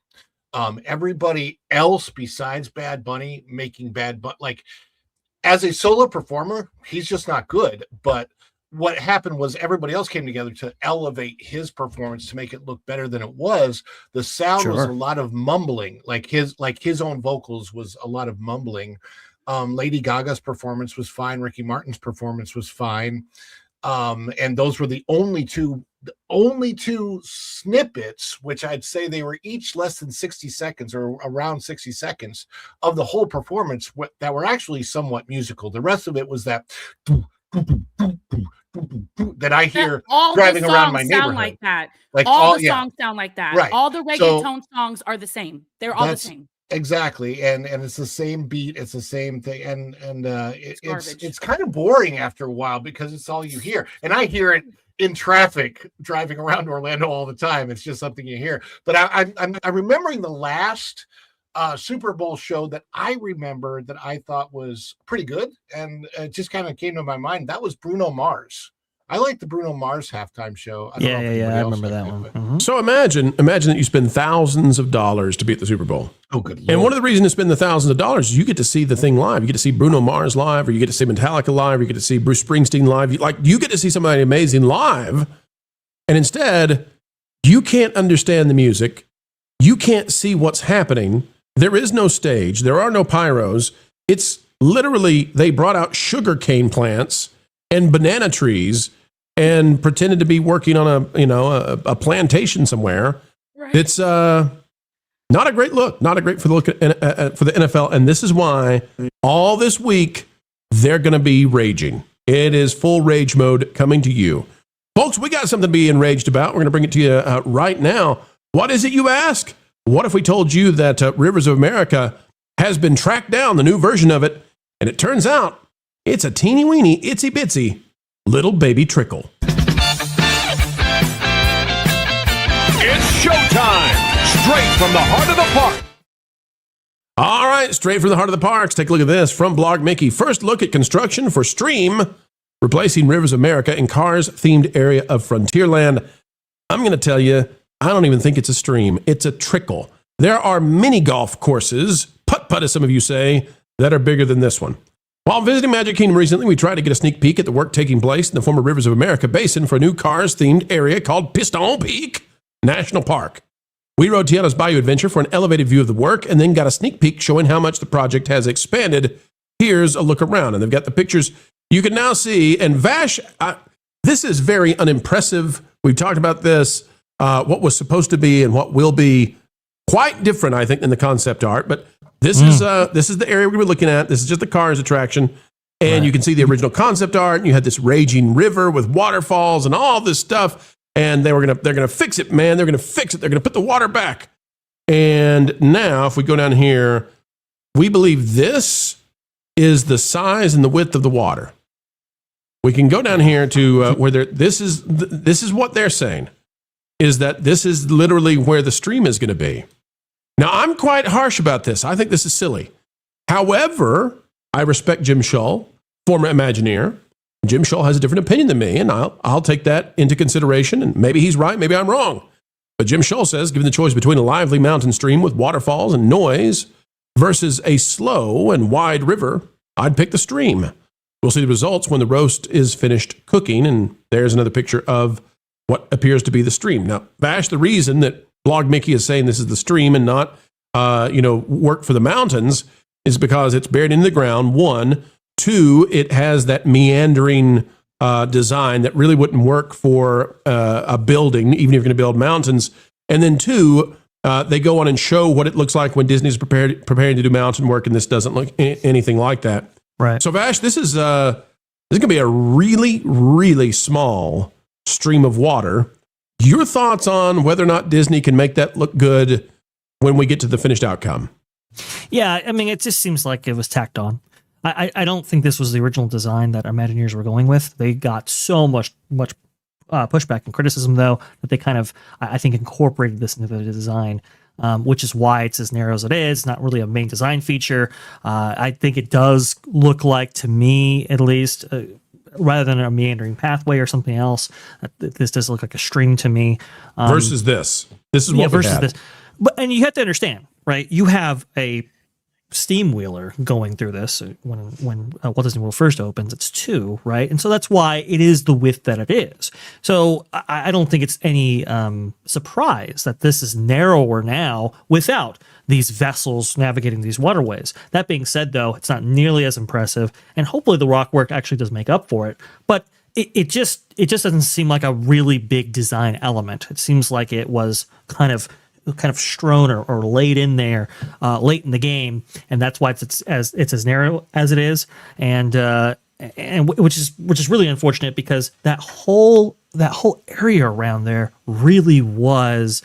Everybody else besides Bad Bunny making like, as a solo performer, he's just not good. But what happened was everybody else came together to elevate his performance to make it look better than it was. The sound was a lot of mumbling, like his own vocals was a lot of mumbling. Lady Gaga's performance was fine. Ricky Martin's performance was fine. And those were the only two snippets, which I'd say they were each less than 60 seconds or around 60 seconds of the whole performance that were actually somewhat musical. The rest of it was that that I hear driving around my neighborhood. Like that. Like all the songs sound like that. Right. All the reggaeton songs are the same. They're all the same. Exactly, and it's the same beat, it's the same thing, and it's kind of boring after a while because it's all you hear, and I hear it in traffic driving around Orlando all the time. It's just something you hear. But I'm remembering the last Super Bowl show that I remember that I thought was pretty good, and it just kind of came to my mind. That was Bruno Mars. I like the Bruno Mars halftime show. I remember that one. Mm-hmm. So imagine that you spend thousands of dollars to be at the Super Bowl. Oh, good Lord. And one of the reasons to spend the thousands of dollars is you get to see the thing live. You get to see Bruno Mars live, or you get to see Metallica live, or you get to see Bruce Springsteen live. You get to see somebody amazing live. And instead, you can't understand the music. You can't see what's happening. There is no stage. There are no pyros. It's literally, they brought out sugarcane plants and banana trees and pretended to be working on a plantation somewhere. Right. It's not a great look, not a great for the look for the NFL. And this is why all this week they're going to be raging. It is full rage mode coming to you, folks. We got something to be enraged about. We're going to bring it to you right now. What is it, you ask? What if we told you that Rivers of America has been tracked down, the new version of it, and it turns out it's a teeny weeny, itsy bitsy little baby trickle. It's showtime! Straight from the heart of the park. All right, straight from the heart of the parks. Take a look at this from Blog Mickey. First look at construction for Stream, replacing Rivers of America in Cars-themed area of Frontierland. I'm going to tell you, I don't even think it's a stream. It's a trickle. There are mini golf courses, putt-putt as some of you say, that are bigger than this one. While visiting Magic Kingdom recently, we tried to get a sneak peek at the work taking place in the former Rivers of America basin for a new Cars-themed area called Piston Peak National Park. We rode Tiana's Bayou Adventure for an elevated view of the work and then got a sneak peek showing how much the project has expanded. Here's a look around, and they've got the pictures you can now see. And Vash, this is very unimpressive. We've talked about this, what was supposed to be and what will be quite different, I think, than the concept art, but this is the area we were looking at. This is just the Cars attraction. And you can see the original concept art. And you had this raging river with waterfalls and all this stuff. And they're gonna fix it, man. They're gonna fix it. They're gonna put the water back. And now, if we go down here, we believe this is the size and the width of the water. We can go down here to where this is what they're saying, is that this is literally where the stream is going to be. Now, I'm quite harsh about this. I think this is silly. However, I respect Jim Shull, former Imagineer. Jim Shull has a different opinion than me, and I'll take that into consideration, and maybe he's right, maybe I'm wrong. But Jim Shull says, given the choice between a lively mountain stream with waterfalls and noise versus a slow and wide river, I'd pick the stream. We'll see the results when the roast is finished cooking, and there's another picture of what appears to be the stream. Now, Vash, the reason that Blog Mickey is saying this is the stream and not, work for the mountains is because it's buried in the ground, one. Two, it has that meandering design that really wouldn't work for a building, even if you're going to build mountains. And then two, they go on and show what it looks like when Disney's preparing to do mountain work, and this doesn't look anything like that. Right. So, Vash, this is going to be a really, really small stream of water. Your thoughts on whether or not Disney can make that look good when we get to the finished outcome? Yeah, I mean, it just seems like it was tacked on. I don't think this was the original design that Imagineers were going with. They got so much pushback and criticism, though, that they kind of, I think, incorporated this into the design, which is why it's as narrow as it is. It's not really a main design feature. I think it does look like, to me at least, rather than a meandering pathway or something else, this does look like a string to me. Versus this. This is what we versus have. this. And you have to understand, right? You have a steam wheeler going through this when Walt Disney World first opens. It's 2, right? And so that's why it is the width that it is. So I don't think it's any surprise that this is narrower now without these vessels navigating these waterways. That being said, though, it's not nearly as impressive, and hopefully the rock work actually does make up for it. But it just doesn't seem like a really big design element. It seems like it was kind of strewn or laid in there late in the game, and that's why it's as narrow as it is, and which is really unfortunate, because that whole area around there really was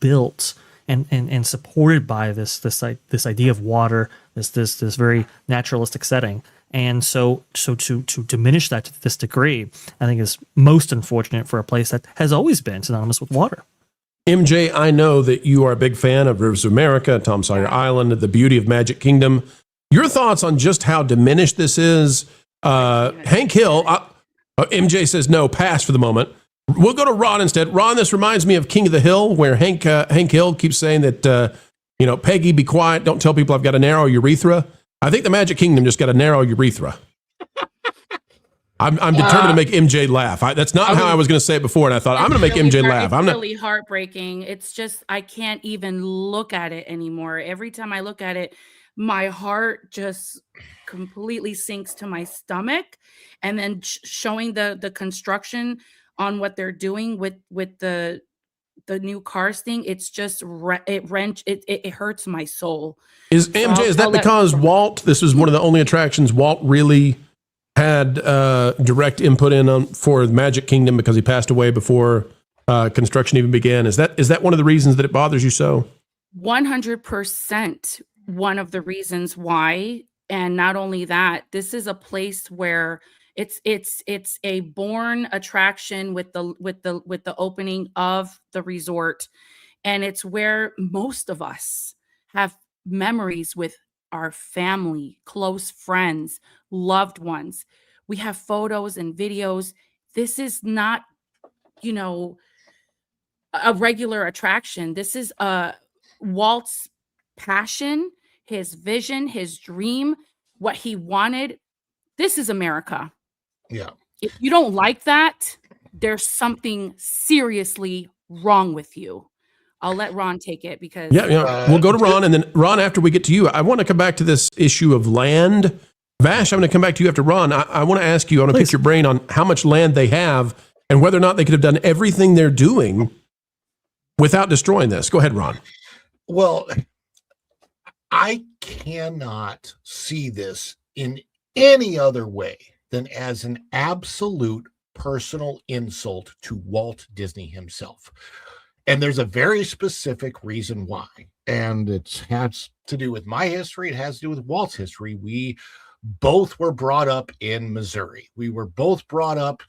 built and supported by this idea of water, this very naturalistic setting. And so to diminish that to this degree, I think is most unfortunate for a place that has always been synonymous with water. MJ, I know that you are a big fan of Rivers of America, Tom Sawyer Island, the beauty of Magic Kingdom. Your thoughts on just how diminished this is? Hank Hill, MJ says no, pass for the moment. We'll go to Ron instead. Ron, this reminds me of King of the Hill, where Hank Hill keeps saying that, Peggy, be quiet, don't tell people I've got a narrow urethra. I think the Magic Kingdom just got a narrow urethra. I'm determined to make MJ laugh. That's not how I was going to say it before, and I thought, I'm going to make MJ laugh. It's really heartbreaking. It's just, I can't even look at it anymore. Every time I look at it, my heart just completely sinks to my stomach. And then showing the construction on what they're doing with the new cars thing, it's just it hurts my soul. Is that because Walt, this was one of the only attractions Walt really had direct input for the Magic Kingdom, because he passed away before construction even began? Is that one of the reasons that it bothers you so? 100% one of the reasons why. And not only that, this is a place where it's a born attraction with the opening of the resort, and it's where most of us have memories with our family, close friends, loved ones. We have photos and videos. This is not, a regular attraction. This is Walt's passion, his vision, his dream, what he wanted. This is America. Yeah. If you don't like that, there's something seriously wrong with you. I'll let Ron take it, because we'll go to Ron, and then Ron, after we get to you, I want to come back to this issue of land. Vash, I'm going to come back to you after Ron. I want to ask you, I want to pick your brain on how much land they have and whether or not they could have done everything they're doing without destroying this. Go ahead, Ron. Well, I cannot see this in any other way than as an absolute personal insult to Walt Disney himself. And there's a very specific reason why. And it has to do with my history. It has to do with Walt's history. We both were brought up in Missouri. We were both brought up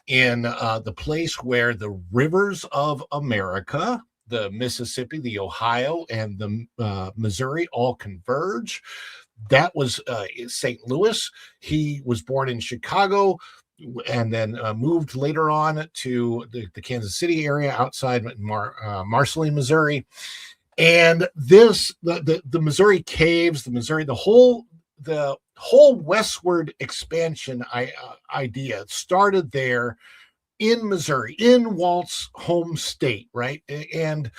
in the place where the rivers of America, the Mississippi, the Ohio, and the Missouri all converge. That was St. Louis. He was born in Chicago, and then moved later on to the Kansas City area outside Marceline, Missouri. And the Missouri caves, the whole westward expansion idea started there in Missouri, in Walt's home state, right? And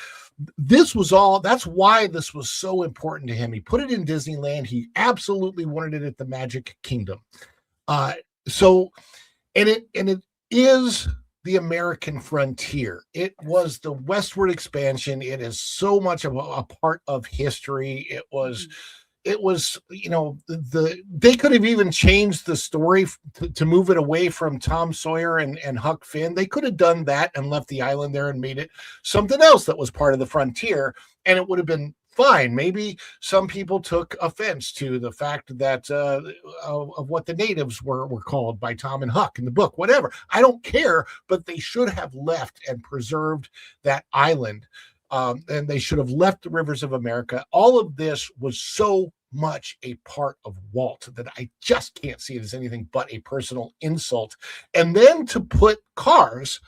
that's why this was so important to him. He put it in Disneyland. He absolutely wanted it at the Magic Kingdom. And it is the American frontier. It was the westward expansion. It is so much of a part of history. It was, they could have even changed the story to move it away from Tom Sawyer and Huck Finn. They could have done that and left the island there and made it something else that was part of the frontier. And it would have been fine. Maybe some people took offense to the fact that of what the natives were called by Tom and Huck in the book, whatever. I don't care, but they should have left and preserved that island. And they should have left the rivers of America. All of this was so much a part of Walt that I just can't see it as anything but a personal insult. And then to put cars,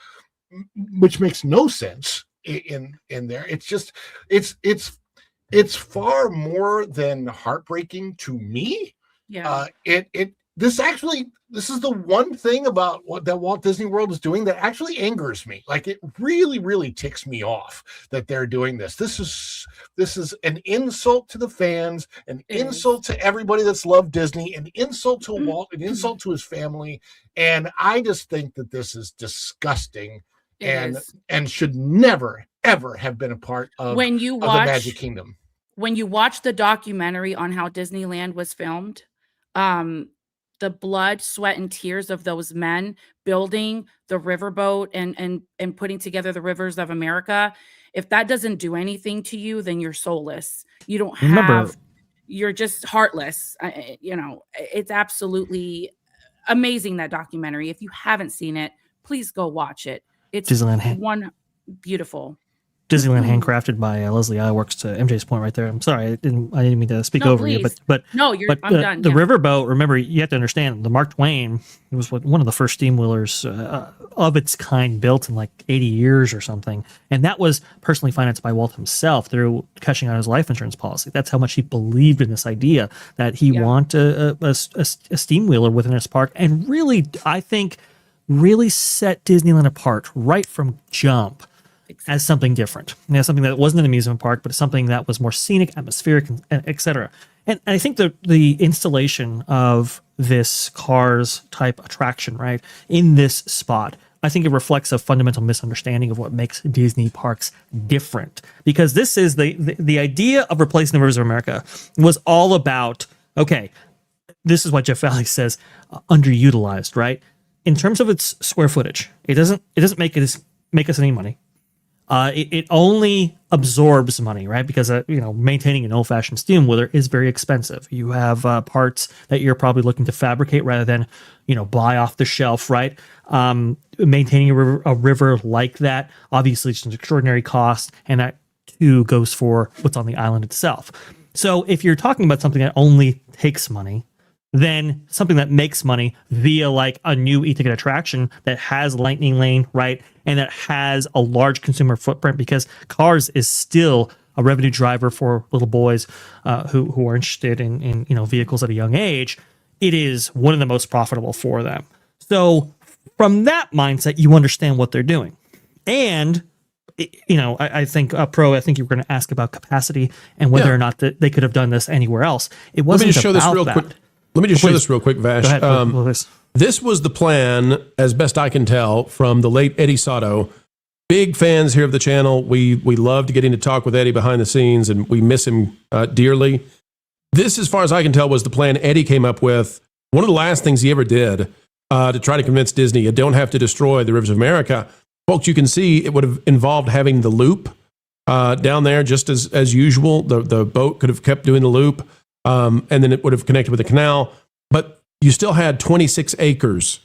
which makes no sense in there. It's just it's far more than heartbreaking to me. Yeah. This is the one thing about that Walt Disney World is doing that actually angers me. Like, it really, really ticks me off that they're doing this. This is an insult to the fans, an insult to everybody that's loved Disney, an insult to Walt, an insult to his family. And I just think that this is disgusting and should never, ever have been a part of the Magic Kingdom. When you watch the documentary on how Disneyland was filmed, the blood, sweat, and tears of those men building the riverboat and putting together the rivers of America, if that doesn't do anything to you, then you're soulless. You don't have, you're just heartless. It's absolutely amazing, that documentary. If you haven't seen it, please go watch it. It's Disneyland beautiful. Disneyland handcrafted by Leslie Iwerks, to MJ's point right there. I'm sorry, I didn't mean to speak over you, but no, I'm done. The riverboat. Remember, you have to understand, the Mark Twain, it was one of the first steam wheelers of its kind built in like 80 years or something, and that was personally financed by Walt himself through cashing out his life insurance policy. That's how much he believed in this idea that he wanted a steam wheeler within his park, and really, I think, really set Disneyland apart right from jump. As something different, something that wasn't an amusement park, but something that was more scenic, atmospheric, etc. And I think the installation of this Cars type attraction, right, in this spot, I think it reflects a fundamental misunderstanding of what makes Disney parks different. Because this is the idea of replacing the rivers of America was all about, okay, this is what Jeff Valley says, underutilized, right? In terms of its square footage, it doesn't make us any money. It only absorbs money, right? Because maintaining an old-fashioned steam wheeler is very expensive. You have parts that you're probably looking to fabricate rather than buy off the shelf, right? Maintaining a river like that, obviously, it's an extraordinary cost, and that too goes for what's on the island itself. So if you're talking about something that only takes money, then something that makes money via like a new e-ticket attraction that has Lightning Lane, right? And that has a large consumer footprint, because Cars is still a revenue driver for little boys who are interested in vehicles at a young age. It is one of the most profitable for them. So from that mindset, you understand what they're doing. And I think Pro, I think you were going to ask about capacity and whether or not they could have done this anywhere else. It wasn't Let me just show this real quick, Vash. Go ahead, this was the plan, as best I can tell, from the late Eddie Sato. Big fans here of the channel. We love to getting to talk with Eddie behind the scenes, and we miss him dearly. This, as far as I can tell, was the plan Eddie came up with. One of the last things he ever did to try to convince Disney you don't have to destroy the rivers of America. Folks, you can see it would have involved having the loop down there just as usual. The boat could have kept doing the loop. And then it would have connected with the canal. But you still had 26 acres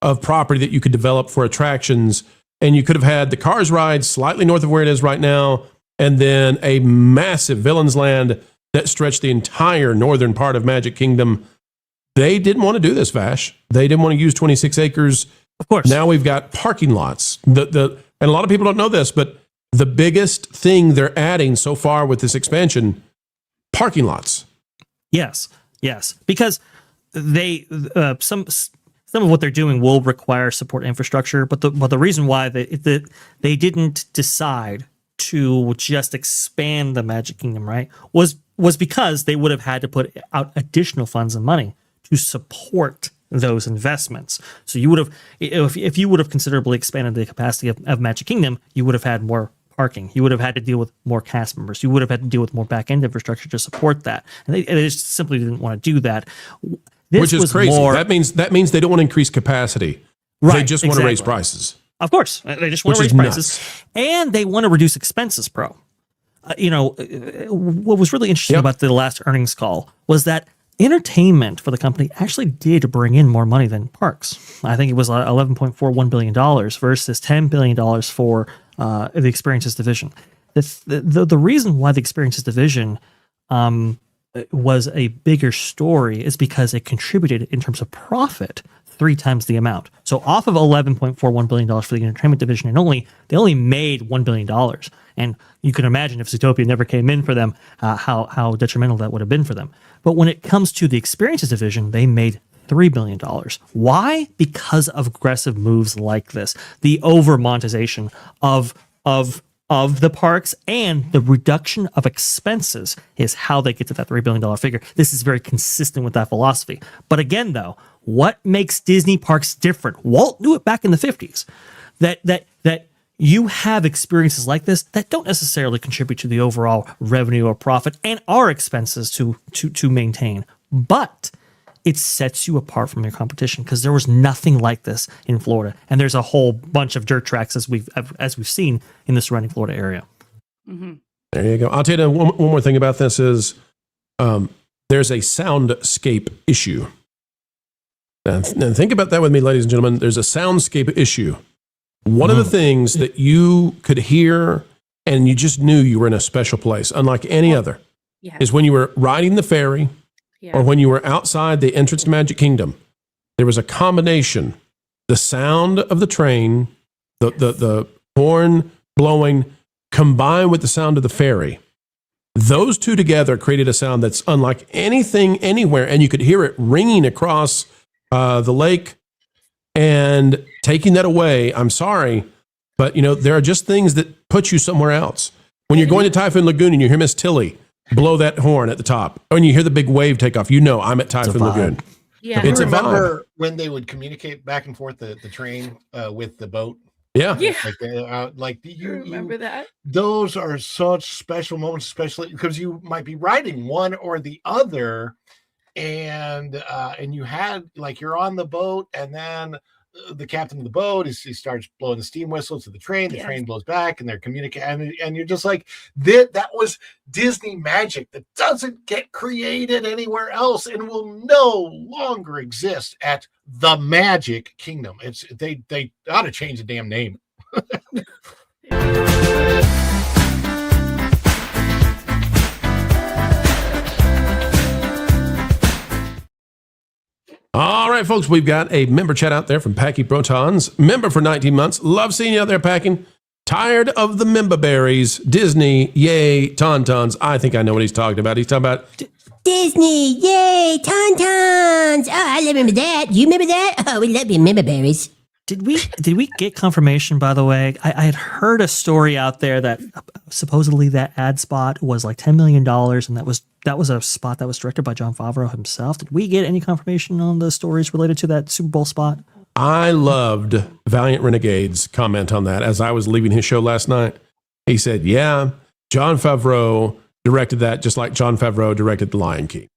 of property that you could develop for attractions. And you could have had the Cars ride slightly north of where it is right now, and then a massive Villains Land that stretched the entire northern part of Magic Kingdom. They didn't want to do this, Vash. They didn't want to use 26 acres. Of course. Now we've got parking lots. And a lot of people don't know this, but the biggest thing they're adding so far with this expansion, parking lots. Yes, because they some of what they're doing will require support infrastructure, but the reason why they didn't decide to just expand the Magic Kingdom, right, was because they would have had to put out additional funds and money to support those investments. So you would have, if you would have considerably expanded the capacity of Magic Kingdom, you would have had more parking. You would have had to deal with more cast members. You would have had to deal with more back-end infrastructure to support that. And they just simply didn't want to do that. Which is crazy. That means they don't want to increase capacity. Right, they just want to raise prices. Of course. They just want to raise prices. And they want to reduce expenses, Pro. what was really interesting about the last earnings call was that entertainment for the company actually did bring in more money than parks. I think it was $11.41 billion versus $10 billion for the experiences division. The reason why the experiences division was a bigger story is because it contributed in terms of profit 3 times the amount. So off of $11.41 billion for the entertainment division, and they only made $1 billion. And you can imagine if Zootopia never came in for them, how detrimental that would have been for them. But when it comes to the experiences division, they made $3 billion. Why? Because of aggressive moves like this, the over monetization of the parks and the reduction of expenses is how they get to that $3 billion figure. This is very consistent with that philosophy. But again, though, what makes Disney parks different? Walt knew it back in the 50s. That you have experiences like this that don't necessarily contribute to the overall revenue or profit and are expenses to maintain. But it sets you apart from your competition because there was nothing like this in Florida, and there's a whole bunch of dirt tracks as we've seen in the surrounding Florida area. Mm-hmm. There you go. I'll tell you one more thing about this is there's a soundscape issue. And think about that with me, ladies and gentlemen. There's a soundscape issue. One of the things that you could hear and you just knew you were in a special place, unlike any other, is when you were riding the ferry or when you were outside the entrance to Magic Kingdom. There was a combination, the sound of the train, the horn blowing, combined with the sound of the ferry. Those two together created a sound that's unlike anything anywhere, and you could hear it ringing across the lake. And taking that away, I'm sorry, but there are just things that put you somewhere else. When you're going to Typhoon Lagoon and you hear Miss Tilly blow that horn at the top, or when you hear the big wave take off, I'm at Typhoon Lagoon. Yeah, it's a remember vibe. when they would communicate back and forth the train with the boat. Yeah. You remember that? Those are such special moments, especially because you might be riding one or the other, and you had you're on the boat, and then the captain of the boat he starts blowing the steam whistle to the train. The train blows back, and they're communicating, and you're just like, that was Disney magic that doesn't get created anywhere else and will no longer exist at the Magic Kingdom. They ought to change the damn name. All right, folks, we've got a member chat out there from Packy Protons. Member for 19 months. Love seeing you out there packing. Tired of the member berries. Disney, yay, Tauntauns. I think I know what he's talking about. He's talking about Disney, yay, Tauntauns. Oh, I remember that. You remember that? Oh, we love your member berries. Did we get confirmation, by the way? I had heard a story out there that supposedly that ad spot was like $10 million, and that was a spot that was directed by Jon Favreau himself. Did we get any confirmation on the stories related to that Super Bowl spot? I loved Valiant Renegade's comment on that as I was leaving his show last night. He said, yeah, Jon Favreau directed that just like Jon Favreau directed The Lion King.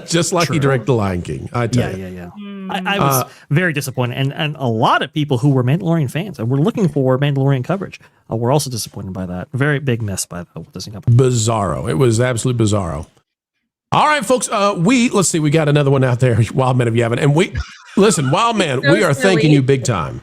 Just like he directed The Lion King, I tell you. Yeah. I was very disappointed, and a lot of people who were Mandalorian fans and were looking for Mandalorian coverage were also disappointed by that. Very big miss by the Disney company. Bizarro. It was absolutely bizarro. All right, folks. Let's see. We got another one out there, Wildman of Yavin, and listen, Wildman. So we are thanking you big time.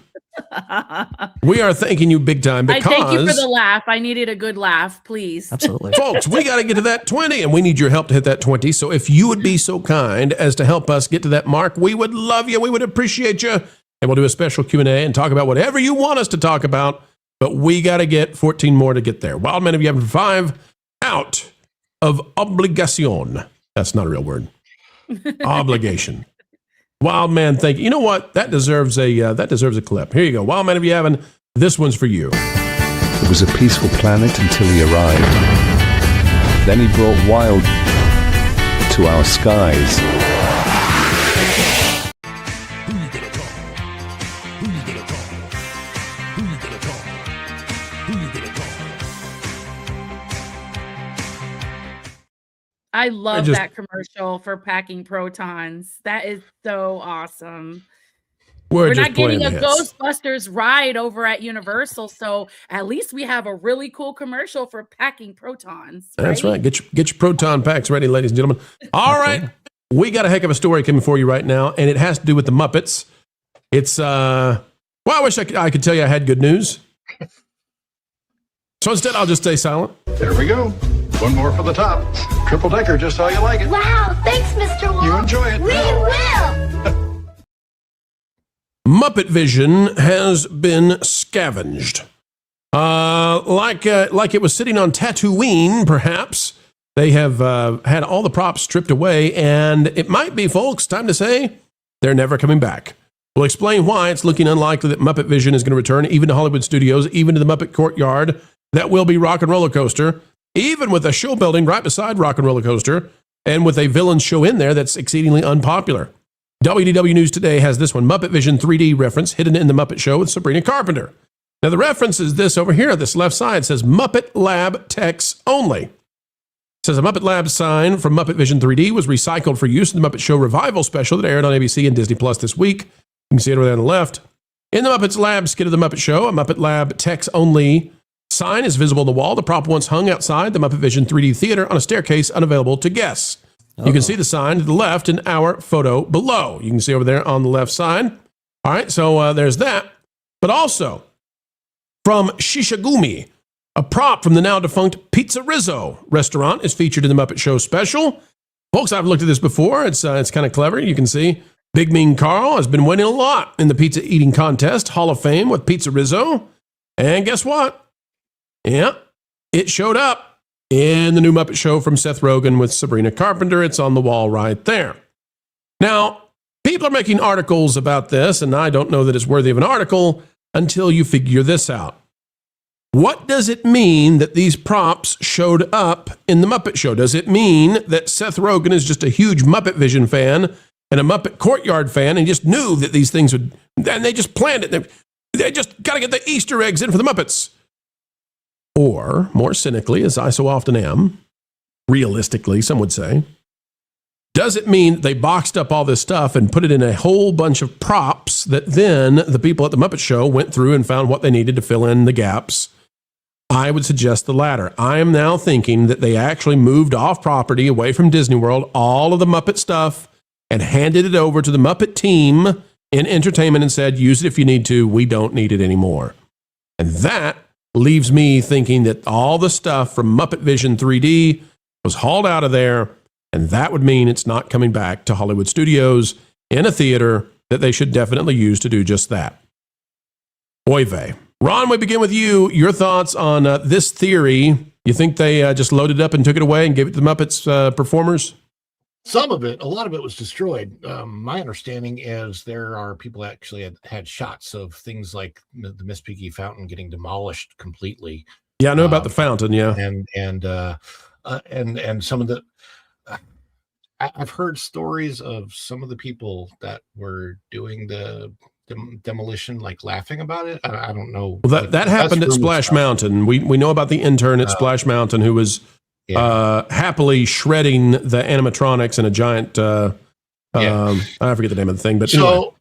We are thanking you big time because I thank you for the laugh. I needed a good laugh, please. Absolutely. Folks, we got to get to that 20, and we need your help to hit that 20. So if you would be so kind as to help us get to that mark, we would love you. We would appreciate you. And we'll do a special Q&A and talk about whatever you want us to talk about. But we got to get 14 more to get there. Wildman, if you have 5 out of obligation. That's not a real word. Obligation. Wildman, thank you. You know what? That deserves a clip. Here you go. Wildman, if you haven't, this one's for you. It was a peaceful planet until he arrived. Then he brought wild to our skies. I love that commercial for packing protons. That is so awesome. We're just not getting a playing hits. Ghostbusters ride over at Universal, so at least we have a really cool commercial for packing protons. That's right. Get your proton packs ready, ladies and gentlemen. All right. We got a heck of a story coming for you right now, and it has to do with the Muppets. It's, well, I wish I could tell you I had good news. So instead, I'll just stay silent. There we go. One more for the top. Triple decker, just how you like it. Wow, thanks, Mr. Walt. You enjoy it. We will. Muppet Vision has been scavenged. Like it was sitting on Tatooine, perhaps. They have had all the props stripped away, and it might be, folks, time to say they're never coming back. We'll explain why it's looking unlikely that Muppet Vision is going to return, even to Hollywood Studios, even to the Muppet Courtyard. That will be Rock and Roller Coaster, even with a show building right beside Rock and Roller Coaster, and with a villain show in there that's exceedingly unpopular. WDW News Today has this one, Muppet Vision 3D reference hidden in the Muppet Show with Sabrina Carpenter. Now, the reference is this over here, this left side says Muppet Lab text only. It says a Muppet Lab sign from Muppet Vision 3D was recycled for use in the Muppet Show Revival special that aired on ABC and Disney Plus this week. You can see it over there on the left. In the Muppets Lab skit of the Muppet Show, a Muppet Lab text only sign is visible on the wall. The prop once hung outside the Muppet Vision 3D theater on a staircase unavailable to guests. You can see the sign to the left in our photo below. You can see over there on the left side. All right, so there's that. But also, from Shishigumi, a prop from the now-defunct Pizza Rizzo restaurant is featured in the Muppet Show special. Folks, I've looked at this before. It's kind of clever. You can see Big Mean Carl has been winning a lot in the pizza eating contest, Hall of Fame with Pizza Rizzo. And guess what? Yeah, it showed up in the new Muppet Show from Seth Rogen with Sabrina Carpenter. It's on the wall right there. Now, people are making articles about this, and I don't know that it's worthy of an article until you figure this out. What does it mean that these props showed up in the Muppet Show? Does it mean that Seth Rogen is just a huge Muppet Vision fan and a Muppet Courtyard fan and just knew that these things would, and they just planned it? They just got to get the Easter eggs in for the Muppets. Or, more cynically, as I so often am, realistically, some would say, does it mean they boxed up all this stuff and put it in a whole bunch of props that then the people at the Muppet Show went through and found what they needed to fill in the gaps? I would suggest the latter. I am now thinking that they actually moved off property away from Disney World, all of the Muppet stuff, and handed it over to the Muppet team in entertainment and said, use it if you need to. We don't need it anymore. And that leaves me thinking that all the stuff from Muppet Vision 3D was hauled out of there, and that would mean it's not coming back to Hollywood Studios in a theater that they should definitely use to do just that. Oy vey. Ron, we begin with you. Your thoughts on this theory. You think they just loaded up and took it away and gave it to the Muppets performers? Some of it, a lot of it was destroyed. My understanding is there are people that actually had shots of things like the Miss Piggy fountain getting demolished completely. Yeah, I know about the fountain. Yeah, and some of the. I've heard stories of some of the people that were doing the demolition, like laughing about it. I don't know. Well, that happened at Splash Mountain. We know about the intern at Splash Mountain who was happily shredding the animatronics in a giant. I forget the name of the thing, but so. Anyway.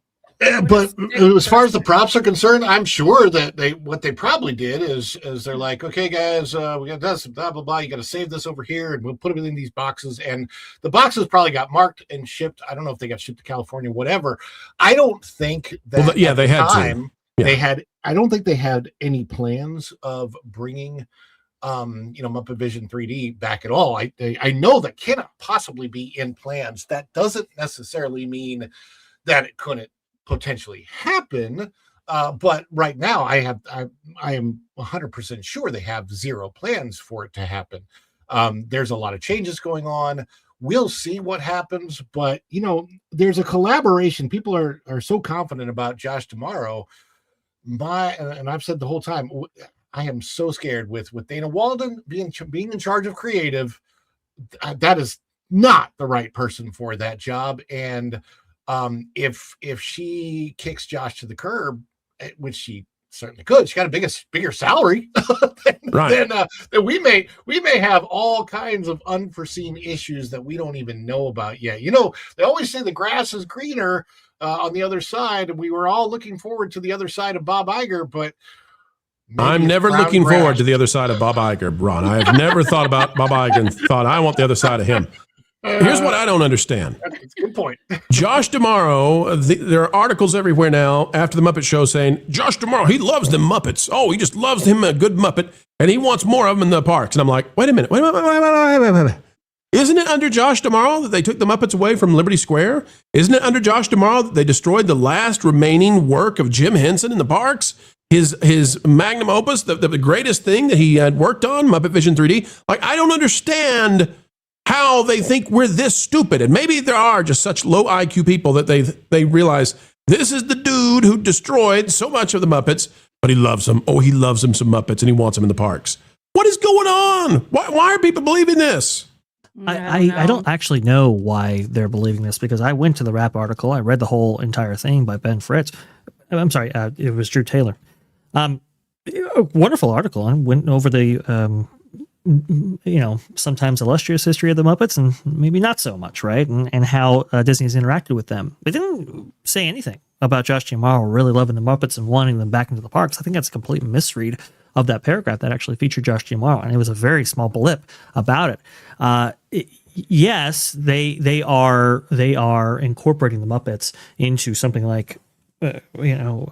But as far as the props are concerned, I'm sure that what they probably did is they're like, okay, guys, we got this, blah blah blah. You got to save this over here, and we'll put them in these boxes. And the boxes probably got marked and shipped. I don't know if they got shipped to California, whatever. I don't think that. Well, yeah, they had to. Yeah. They had. I don't think they had any plans of bringing, Muppet Vision 3D back at all. I know that cannot possibly be in plans. That doesn't necessarily mean that it couldn't potentially happen, but right now I am 100% sure they have zero plans for it to happen. There's a lot of changes going on. We'll see what happens, but there's a collaboration. People are so confident about Josh tomorrow. And I've said the whole time, I am so scared with Dana Walden being in charge of creative. That is not the right person for that job. And if she kicks Josh to the curb, which she certainly could. She got a bigger salary Right. than we may have all kinds of unforeseen issues that we don't even know about yet. You know, they always say the grass is greener on the other side, and we were all looking forward to the other side of Bob Iger, but I'm never looking forward to the other side of Bob Iger, Ron. I have never thought about Bob Iger and thought I want the other side of him. Here's what I don't understand. That's a good point. Josh D'Amaro, there are articles everywhere now after the Muppet Show saying, Josh D'Amaro, he loves the Muppets. Oh, he just loves him a good Muppet, and he wants more of them in the parks. And I'm like, wait a minute. Isn't it under Josh D'Amaro that they took the Muppets away from Liberty Square? Isn't it under Josh D'Amaro that they destroyed the last remaining work of Jim Henson in the parks? His magnum opus, the greatest thing that he had worked on, Muppet Vision 3D. Like, I don't understand how they think we're this stupid. And maybe there are just such low IQ people that they realize this is the dude who destroyed so much of the Muppets, but he loves them. Oh, he loves them some Muppets and he wants them in the parks. What is going on? Why are people believing this? I don't actually know why they're believing this, because I went to the Wrap article. I read the whole entire thing by Ben Fritz. I'm sorry, it was Drew Taylor. A wonderful article. I went over the sometimes illustrious history of the Muppets and maybe not so much, right? And how Disney's interacted with them. They didn't say anything about Josh D'Amaro really loving the Muppets and wanting them back into the parks. I think that's a complete misread of that paragraph that actually featured Josh D'Amaro, and it was a very small blip about it. Yes, they are incorporating the Muppets into something like a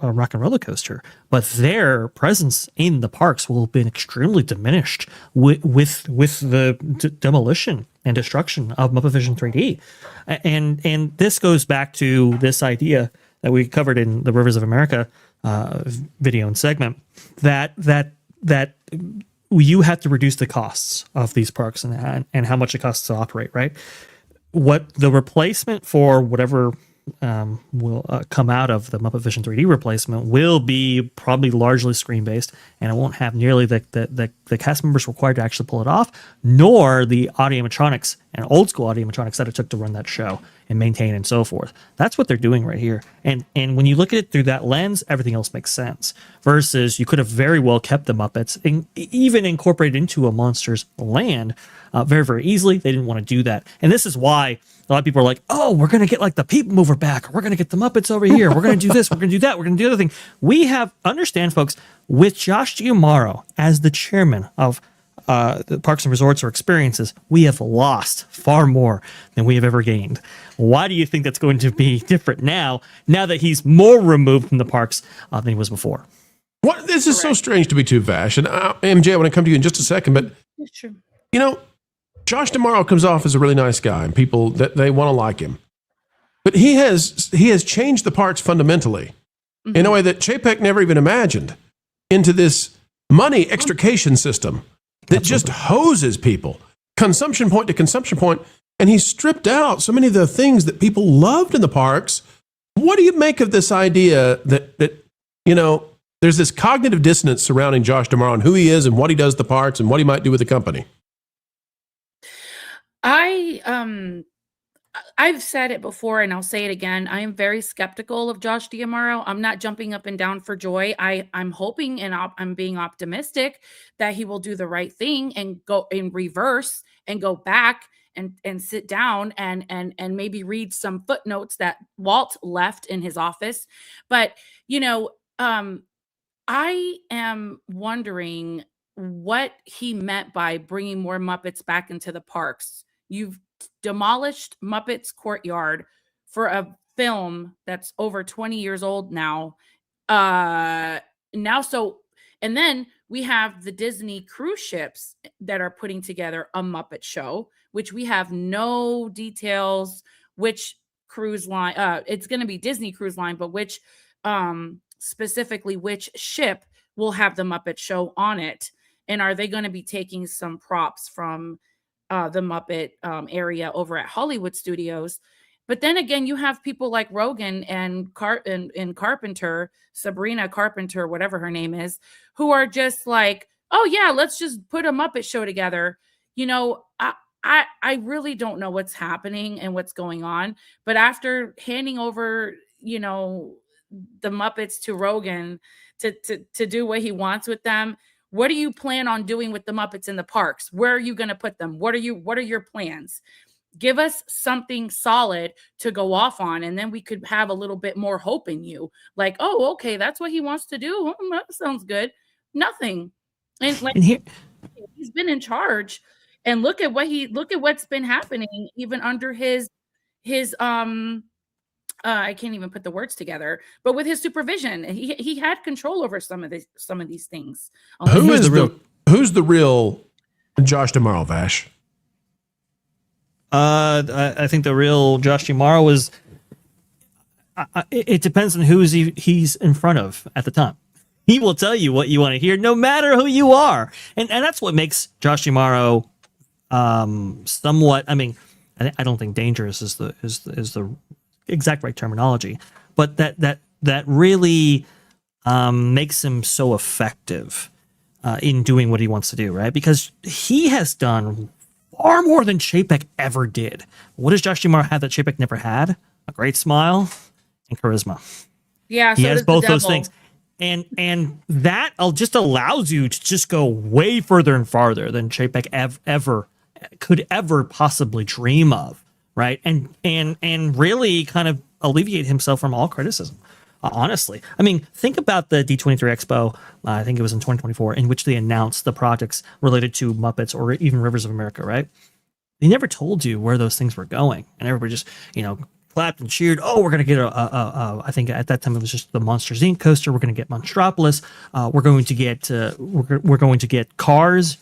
Rock and Roller Coaster, but their presence in the parks will have been extremely diminished with the demolition and destruction of Muppet Vision 3D, and this goes back to this idea that we covered in the Rivers of America video and segment that you have to reduce the costs of these parks and how much it costs to operate, right? What the replacement for whatever will come out of the Muppet Vision 3D replacement will be probably largely screen based, and it won't have nearly the cast members required to actually pull it off, nor the audio-animatronics and old school audio-animatronics that it took to run that show and maintain and so forth. That's what they're doing right here. And when you look at it through that lens, everything else makes sense. Versus you could have very well kept the Muppets and even incorporated into a Monsters Land very, very easily. They didn't want to do that. And this is why a lot of people are like, oh, we're going to get like the People Mover back, or we're going to get the Muppets over here. We're going to do this. We're going to do that. We're going to do the other thing. We have, understand, folks, with Josh D'Amaro as the chairman of the Parks and Resorts or Experiences, we have lost far more than we have ever gained. Why do you think that's going to be different now that he's more removed from the parks than he was before? What? This is so strange to be too Vash. And MJ, I want to come to you in just a second, but Josh D'Amaro comes off as a really nice guy, and people that they want to like him. But he has changed the parks fundamentally in a way that Chapek never even imagined, into this money extrication system that just hoses people, consumption point to consumption point, and he's stripped out so many of the things that people loved in the parks. What do you make of this idea that there's this cognitive dissonance surrounding Josh D'Amaro and who he is and what he does at the parks and what he might do with the company? I've said it before and I'll say it again. I am very skeptical of Josh D'Amaro. I'm not jumping up and down for joy. I'm hoping and I'm being optimistic that he will do the right thing and go in reverse and go back and sit down and maybe read some footnotes that Walt left in his office. But, I am wondering what he meant by bringing more Muppets back into the parks. You've demolished Muppets Courtyard for a film that's over 20 years old now. And then we have the Disney cruise ships that are putting together a Muppet show, which we have no details which cruise line. It's going to be Disney Cruise Line, but which specifically which ship will have the Muppet show on it. And are they going to be taking some props from the Muppet area over at Hollywood Studios? But then again, you have people like Rogan and Carpenter, Sabrina Carpenter, whatever her name is, who are just like, oh yeah, let's just put a Muppet show together. I really don't know what's happening and what's going on. But after handing over, the Muppets to Rogan to do what he wants with them. What do you plan on doing with the Muppets in the parks? Where are you going to put them? What are your plans? Give us something solid to go off on, and then we could have a little bit more hope in you. Like, oh, okay, that's what he wants to do. That sounds good. Nothing. And like, he's been in charge, and look at what's been happening even under his I can't even put the words together, but with his supervision, he had control over some of these things. Who's the real Josh Tomorrow, Vash? I think the real Josh Tomorrow was. It depends on who he's in front of at the time. He will tell you what you want to hear, no matter who you are, and that's what makes Josh Tomorrow somewhat. I mean, I don't think dangerous is the exact right terminology, but that really makes him so effective in doing what he wants to do, right? Because he has done far more than Chapek ever did. What does Josh Tomorrow have that Chapek never had? A great smile and charisma. Yeah, he has both those things. And that just allows you to just go way further and farther than Chapek could ever possibly dream of, right? And really kind of alleviate himself from all criticism. Honestly, I mean, think about the D23 Expo. I think it was in 2024, in which they announced the projects related to Muppets or even Rivers of America. Right? They never told you where those things were going, and everybody just clapped and cheered. Oh, we're going to get I think at that time it was just the Monsters Inc. coaster. We're going to get Monstropolis. We're going to get Cars.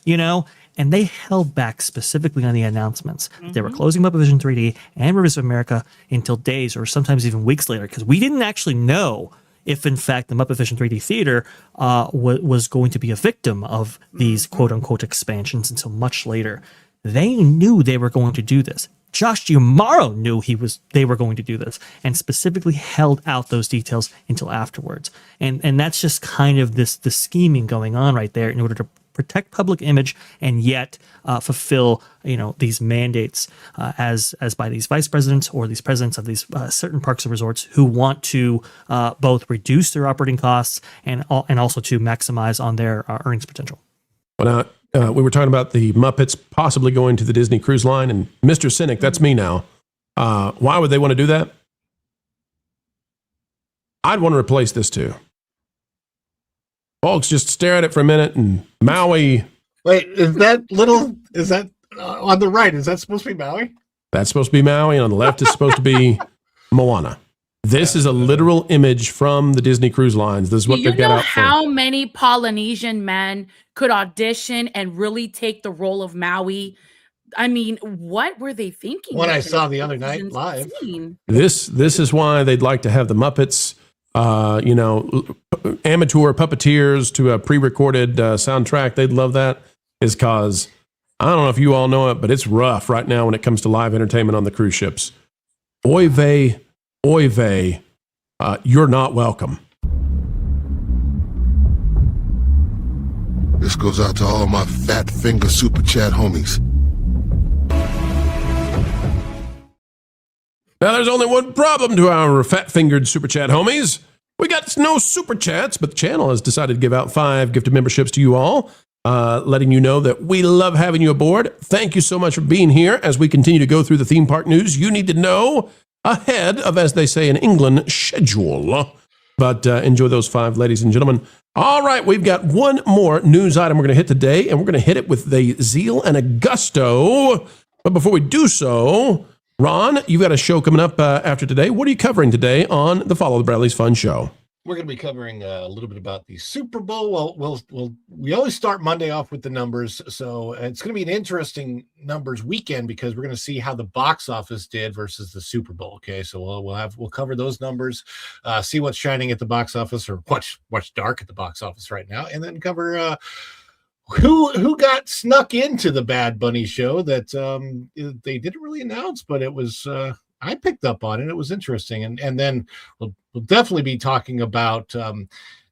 And they held back specifically on the announcements. Mm-hmm. They were closing Muppet Vision 3D and Rivers of America until days or sometimes even weeks later, because we didn't actually know if, in fact, the Muppet Vision 3D theater was going to be a victim of these quote-unquote expansions until much later. They knew they were going to do this. Josh Tomorrow knew they were going to do this and specifically held out those details until afterwards. And that's just kind of the scheming going on right there in order to protect public image and yet fulfill these mandates as by these vice presidents or these presidents of these certain parks and resorts who want to both reduce their operating costs and also to maximize on their earnings potential. Well, now we were talking about the Muppets possibly going to the Disney Cruise Line, and Mr. Cynic, that's me now. Why would they want to do that? I'd want to replace this too. Folks, just stare at it for a minute, and Maui. Wait, is that on the right? Is that supposed to be Maui? That's supposed to be Maui, and on the left is supposed to be Moana. This is a literal image from the Disney Cruise Lines. This is what they've got out for. How many Polynesian men could audition and really take the role of Maui? I mean, what were they thinking? What I saw the other night live. This is why they'd like to have the Muppets. Amateur puppeteers to a pre-recorded soundtrack. They'd love that. Is because I don't know if you all know it, but it's rough right now when it comes to live entertainment on the cruise ships. Oy vey, you're not welcome. This goes out to all my fat finger super chat homies. Now, there's only one problem to our fat-fingered Super Chat homies. We got no Super Chats, but the channel has decided to give out 5 gifted memberships to you all, letting you know that we love having you aboard. Thank you so much for being here as we continue to go through the theme park news you need to know ahead of, as they say in England, schedule. But enjoy those 5, ladies and gentlemen. All right, we've got one more news item we're going to hit today, and we're going to hit it with the zeal and a gusto. But before we do so, Ron, you've got a show coming up after today. What are you covering today on the Follow the Bradleys Fun Show? We're going to be covering a little bit about the Super Bowl. We always start Monday off with the numbers, so it's going to be an interesting numbers weekend because we're going to see how the box office did versus the Super Bowl. Okay, so we'll cover those numbers, see what's shining at the box office or what's dark at the box office right now, and then cover who got snuck into the Bad Bunny show that they didn't really announce, but it was I picked up on it. It was interesting, and then we'll definitely be talking about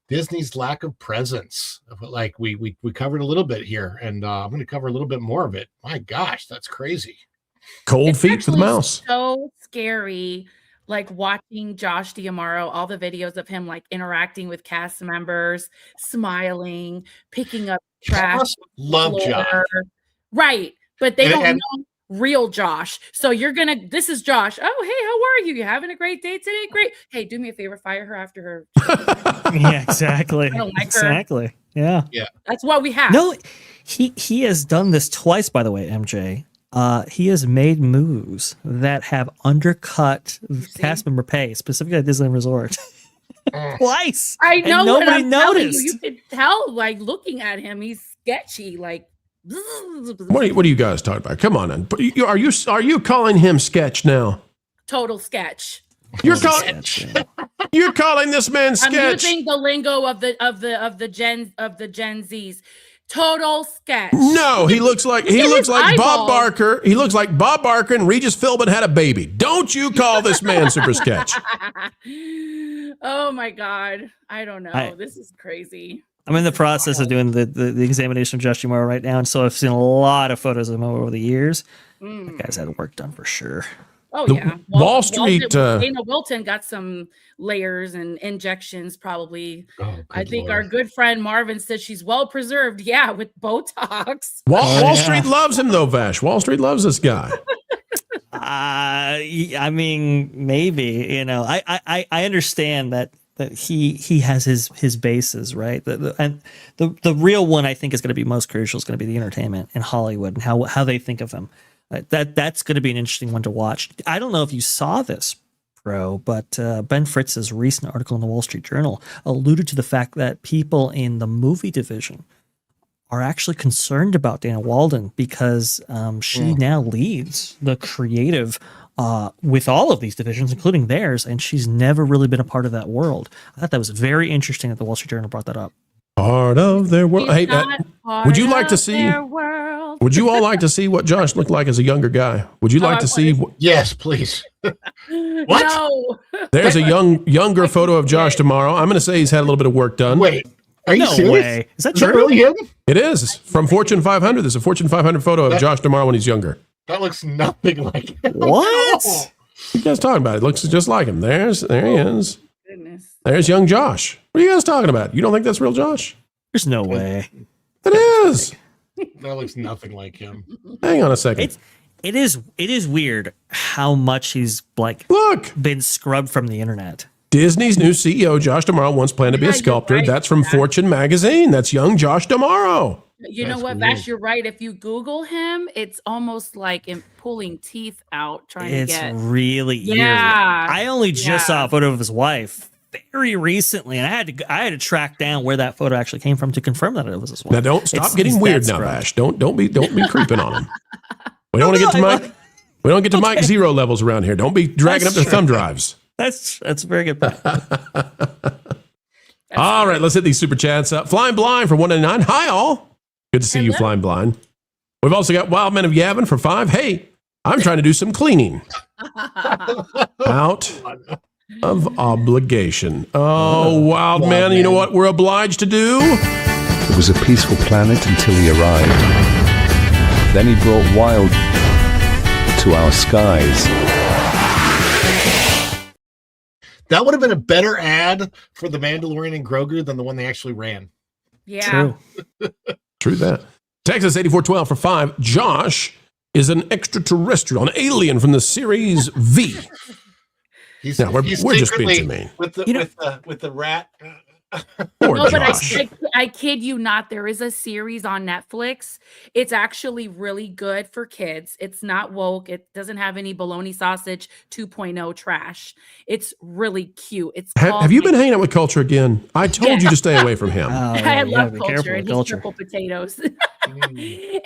Disney's lack of presence. Like we covered a little bit here, and I'm going to cover a little bit more of it. My gosh, that's crazy. Cold feet for the mouse. So scary like watching Josh D'Amaro, all the videos of him like interacting with cast members, smiling, picking up trash. Cast love Josh. Right. But they And- don't and- know real Josh. So this is Josh. Oh, hey, how are you? You having a great day today? Great. Hey, do me a favor, fire her after her. Yeah, exactly. I don't like her. Exactly. Yeah. That's what we have. No, he has done this twice, by the way, MJ. He has made moves that have undercut cast member pay, specifically at Disneyland Resort. Twice. I know. And nobody what I'm telling noticed. You could tell, like looking at him, he's sketchy. Like, What are you guys talking about? Come on, then. Are you calling him sketch now? total sketch. You're calling this man sketch. I'm using the lingo of the Gen Zs. Total sketch. No, he looks like his Bob eyeballs. Barker. He looks like Bob Barker and Regis Philbin had a baby. Don't you call this man super sketch? Oh my God. I don't know. This is crazy. I'm in the process of doing the examination of Josh D'Amaro right now, and so I've seen a lot of photos of him over the years. That guy's had work done for sure. Oh, The yeah. Wall Street, Dana Wilton got some layers and injections, probably. I think our good friend Marvin said she's well preserved. Yeah, with Botox. Wall Street loves him, though, Vash. Wall Street loves this guy. I mean, maybe, you know, I understand that he has his bases, right? And the real one I think is going to be most crucial is going to be the entertainment in Hollywood and how they think of him. That's going to be an interesting one to watch. I don't know if you saw this, Pro, but Ben Fritz's recent article in the Wall Street Journal alluded to the fact that people in the movie division are actually concerned about Dana Walden because she now leads the creative with all of these divisions, including theirs, and she's never really been a part of that world. I thought that was very interesting that the Wall Street Journal brought that up. Part of their world. Hey, would you like to see? Would you all like to see what Josh looked like as a younger guy? Would you like to see? Yes, please. What? No. There's a younger photo of Josh tomorrow. I'm going to say he's had a little bit of work done. Wait, are you No serious? way. Is that true? really him? It is from Fortune 500. There's a Fortune 500 photo of Josh tomorrow when he's younger. That looks nothing like him. What? What are you guys talking about? It looks just like him. There he is. Goodness. There's young Josh. What are you guys talking about? You don't think that's real Josh? There's no way. It is. That looks nothing like him. Hang on a second. It is weird how much he's like been scrubbed from the internet. Disney's new CEO, Josh D'Amaro, once planned to be a sculptor. right. That's from Fortune magazine. That's young Josh D'Amaro. You know what, Vash? You're right. If you Google him, it's almost like him pulling teeth out, trying It's to get. really eerie. Yeah. I only just saw a photo of his wife very recently, and I had to track down where that photo actually came from to confirm that it was his wife. Now don't stop getting he's weird that now, scrubbed. Vash. Don't be creeping on him. We don't want to get to Mike. We don't get to Mike Zero levels around here. Don't be dragging That's up the true. thumb drives. That's a very good point. All right, let's hit these super chats up. Flying Blind for 199. Hi, all. Good to see you, Flying Blind. We've also got Wild Men of Yavin for 5. Hey, I'm trying to do some cleaning. Out of obligation. Oh, Wild Man, you know what we're obliged to do? It was a peaceful planet until he arrived. Then he brought wild to our skies. That would have been a better ad for the Mandalorian and Grogu than the one they actually ran. Yeah. True. True that. Texas 8412 for 5. Josh is an extraterrestrial, an alien from the series V. He's No, we're just being secretly too mean. with the rat. Poor No, but Josh. I kid you not. There is a series on Netflix. It's actually really good for kids. It's not woke. It doesn't have any bologna sausage 2.0 trash. It's really cute. It's Have you been hanging out with Culture again? I told you to stay away from him. I you gotta love be careful Culture with and his Culture. triple potatoes.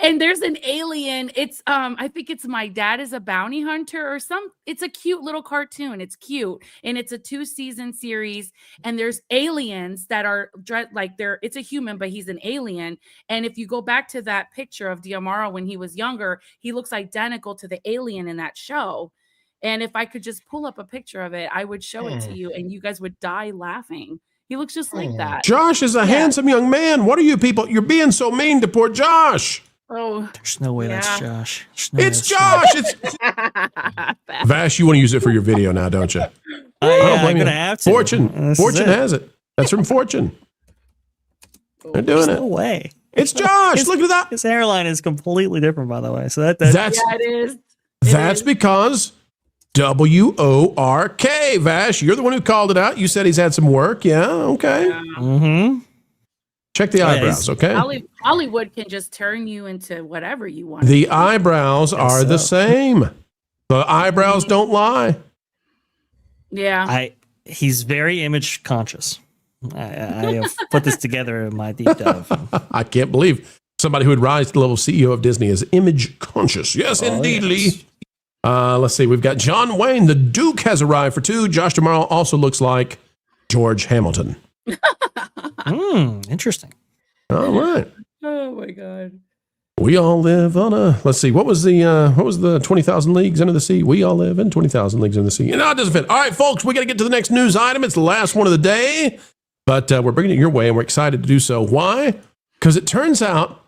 And there's an alien. It's I think it's My Dad is a Bounty Hunter or some. It's a cute little cartoon. It's cute, and it's a 2-season series. And there's aliens that are like it's a human, but he's an alien. And if you go back to that picture of D'Amaro when he was younger, he looks identical to the alien in that show. And if I could just pull up a picture of it, I would show it to you, and you guys would die laughing. He looks just like that. Josh is a handsome young man. What are you people? You're being so mean to poor Josh. Oh, There's no way that's yeah. Josh. There's no way It's that's Josh. It's Vash. You want to use it for your video now, don't you? Yeah, blame I'm you. gonna have to. Fortune. This is Fortune it. has it. That's from Fortune. They're doing There's it. no way. It's Josh. Look at that. His hairline is completely different, by the way. So that's Yeah, it is. That's because WORK. Vash, you're the one who called it out. You said he's had some work. Yeah, okay. Mm-hmm. Check the eyebrows, okay? Hollywood can just turn you into whatever you want. The eyebrows are the same. The eyebrows don't lie. Yeah. He's very image conscious. I have put this together in my deep dive. I can't believe somebody who would rise to the level of CEO of Disney is image conscious. Yes, indeed, yes. Lee. Let's see. We've got John Wayne. The Duke has arrived for 2. Josh tomorrow also looks like George Hamilton. Interesting. All right. Oh my God. We all live on a. Let's see. What was the 20,000 leagues under the sea? We all live in 20,000 leagues under the sea. No, it doesn't fit. All right, folks. We got to get to the next news item. It's the last one of the day, but we're bringing it your way, and we're excited to do so. Why? Because it turns out,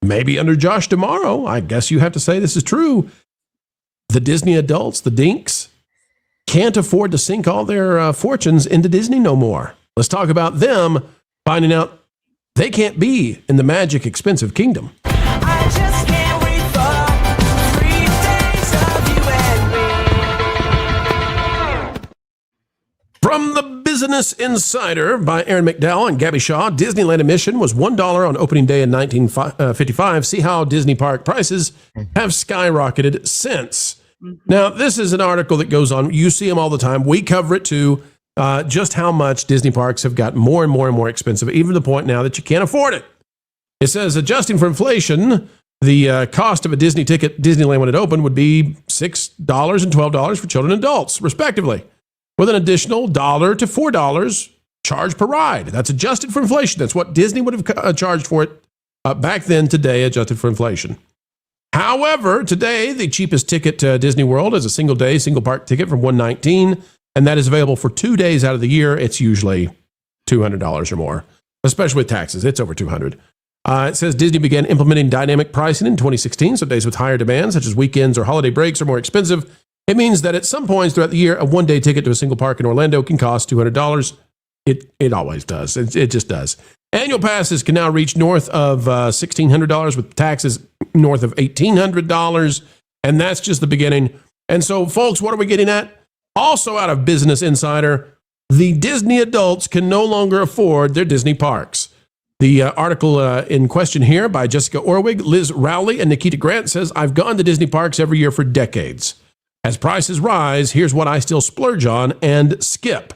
maybe under Josh tomorrow, I guess you have to say this is true. The Disney adults, the dinks, can't afford to sink all their fortunes into Disney no more. Let's talk about them finding out they can't be in the magic, expensive kingdom. I just can't wait for 3 days of you and me. From the Business Insider by Aaron McDowell and Gabby Shaw, Disneyland admission was $1 on opening day in 1955. See how Disney park prices have skyrocketed since. Now, this is an article that goes on. You see them all the time. We cover it too. Just how much Disney parks have got more and more and more expensive, even to the point now that you can't afford it. It says, adjusting for inflation, the cost of a Disney ticket, Disneyland when it opened, would be $6 and $12 for children and adults, respectively, with an additional $1 to $4 charged per ride. That's adjusted for inflation. That's what Disney would have charged for it back then, today, adjusted for inflation. However, today, the cheapest ticket to Disney World is a single day, single park ticket from $119, and that is available for 2 days out of the year. It's usually $200 or more, especially with taxes. It's over $200. It says Disney began implementing dynamic pricing in 2016, so days with higher demand, such as weekends or holiday breaks, are more expensive. It means that at some points throughout the year, a one-day ticket to a single park in Orlando can cost $200. It always does. It just does. Annual passes can now reach north of $1,600 with taxes north of $1,800, and that's just the beginning. And so, folks, what are we getting at? Also out of Business Insider, the Disney adults can no longer afford their Disney parks. The article in question here by Jessica Orwig, Liz Rowley, and Nikita Grant says, I've gone to Disney parks every year for decades. As prices rise, here's what I still splurge on and skip.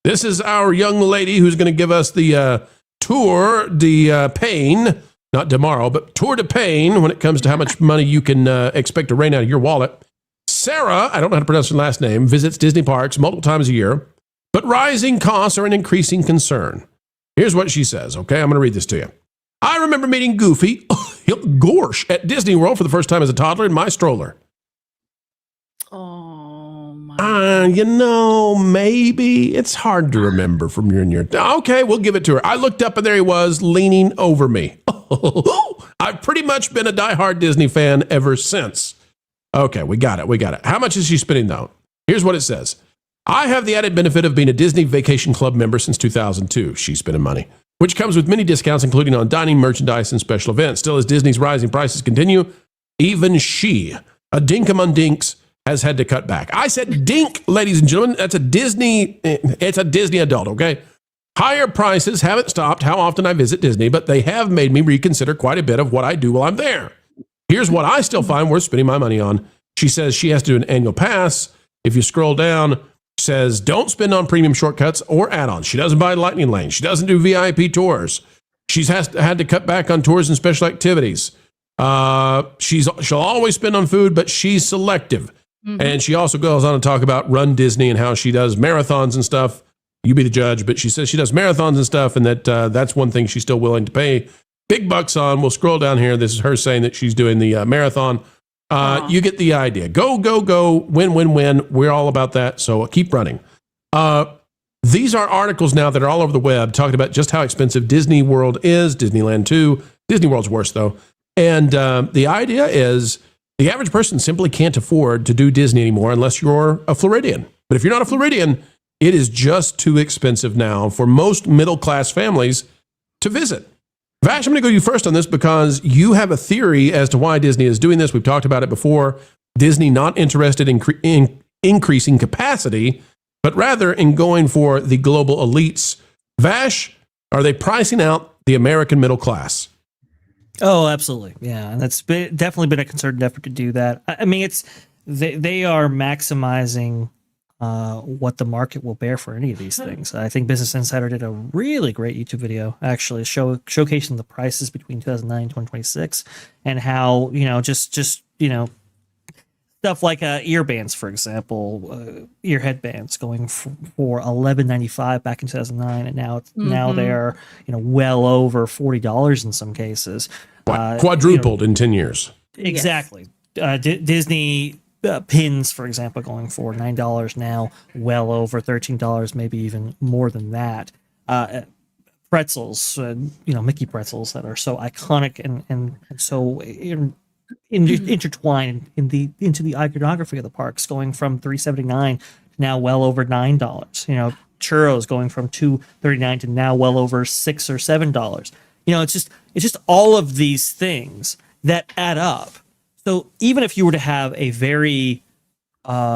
This is our young lady who's going to give us the tour de pain, not tomorrow, but tour de pain when it comes to how much money you can expect to rain out of your wallet. Sarah, I don't know how to pronounce her last name, visits Disney parks multiple times a year, but rising costs are an increasing concern. Here's what she says, okay? I'm going to read this to you. I remember meeting Goofy, Gorsh, at Disney World for the first time as a toddler in my stroller. Oh, my. You know, maybe. It's hard to remember from your. Okay, we'll give it to her. I looked up and there he was leaning over me. I've pretty much been a diehard Disney fan ever since. Okay, we got it. How much is she spending, though? Here's what it says. I have the added benefit of being a Disney Vacation Club member since 2002. She's spending money, which comes with many discounts, including on dining, merchandise, and special events. Still, as Disney's rising prices continue, even she, a dink among dinks, has had to cut back. I said dink, ladies and gentlemen. It's a Disney adult, okay? Higher prices haven't stopped how often I visit Disney, but they have made me reconsider quite a bit of what I do while I'm there. Here's what I still find worth spending my money on. She says she has to do an annual pass. If you scroll down, says don't spend on premium shortcuts or add-ons. She doesn't buy Lightning Lane. She doesn't do VIP tours. She's had to cut back on tours and special activities. She'll always spend on food, but she's selective. Mm-hmm. And she also goes on to talk about Run Disney and how she does marathons and stuff. You be the judge, but she says she does marathons and stuff, and that that's one thing she's still willing to pay big bucks on. We'll scroll down here. This is her saying that she's doing the marathon. You get the idea. Go, win, win, win. We're all about that, so keep running. These are articles now that are all over the web talking about just how expensive Disney World is, Disneyland too. Disney World's worse, though. And the idea is the average person simply can't afford to do Disney anymore unless you're a Floridian. But if you're not a Floridian, it is just too expensive now for most middle-class families to visit. Vash, I'm going to go to you first on this because you have a theory as to why Disney is doing this. We've talked about it before. Disney not interested in increasing capacity, but rather in going for the global elites. Vash, are they pricing out the American middle class? Oh, absolutely. Yeah. And that's definitely been a concerted effort to do that. I mean, they are maximizing what the market will bear for any of these things. I think Business Insider did a really great YouTube video actually showcasing the prices between 2009 and 2026 and how, just stuff like ear bands, for example, ear headbands going for $11.95 back in 2009, and now they are well over $40 in some cases. Quadrupled in 10 years. Exactly. Disney pins, for example, going for $9 now, well over $13, maybe even more than that. Pretzels, Mickey pretzels that are so iconic and so intertwined into the iconography of the parks, going from $3.79 to now well over $9. Churros going from $2.39 to now well over $6 or $7. It's just all of these things that add up. So even if you were to have a very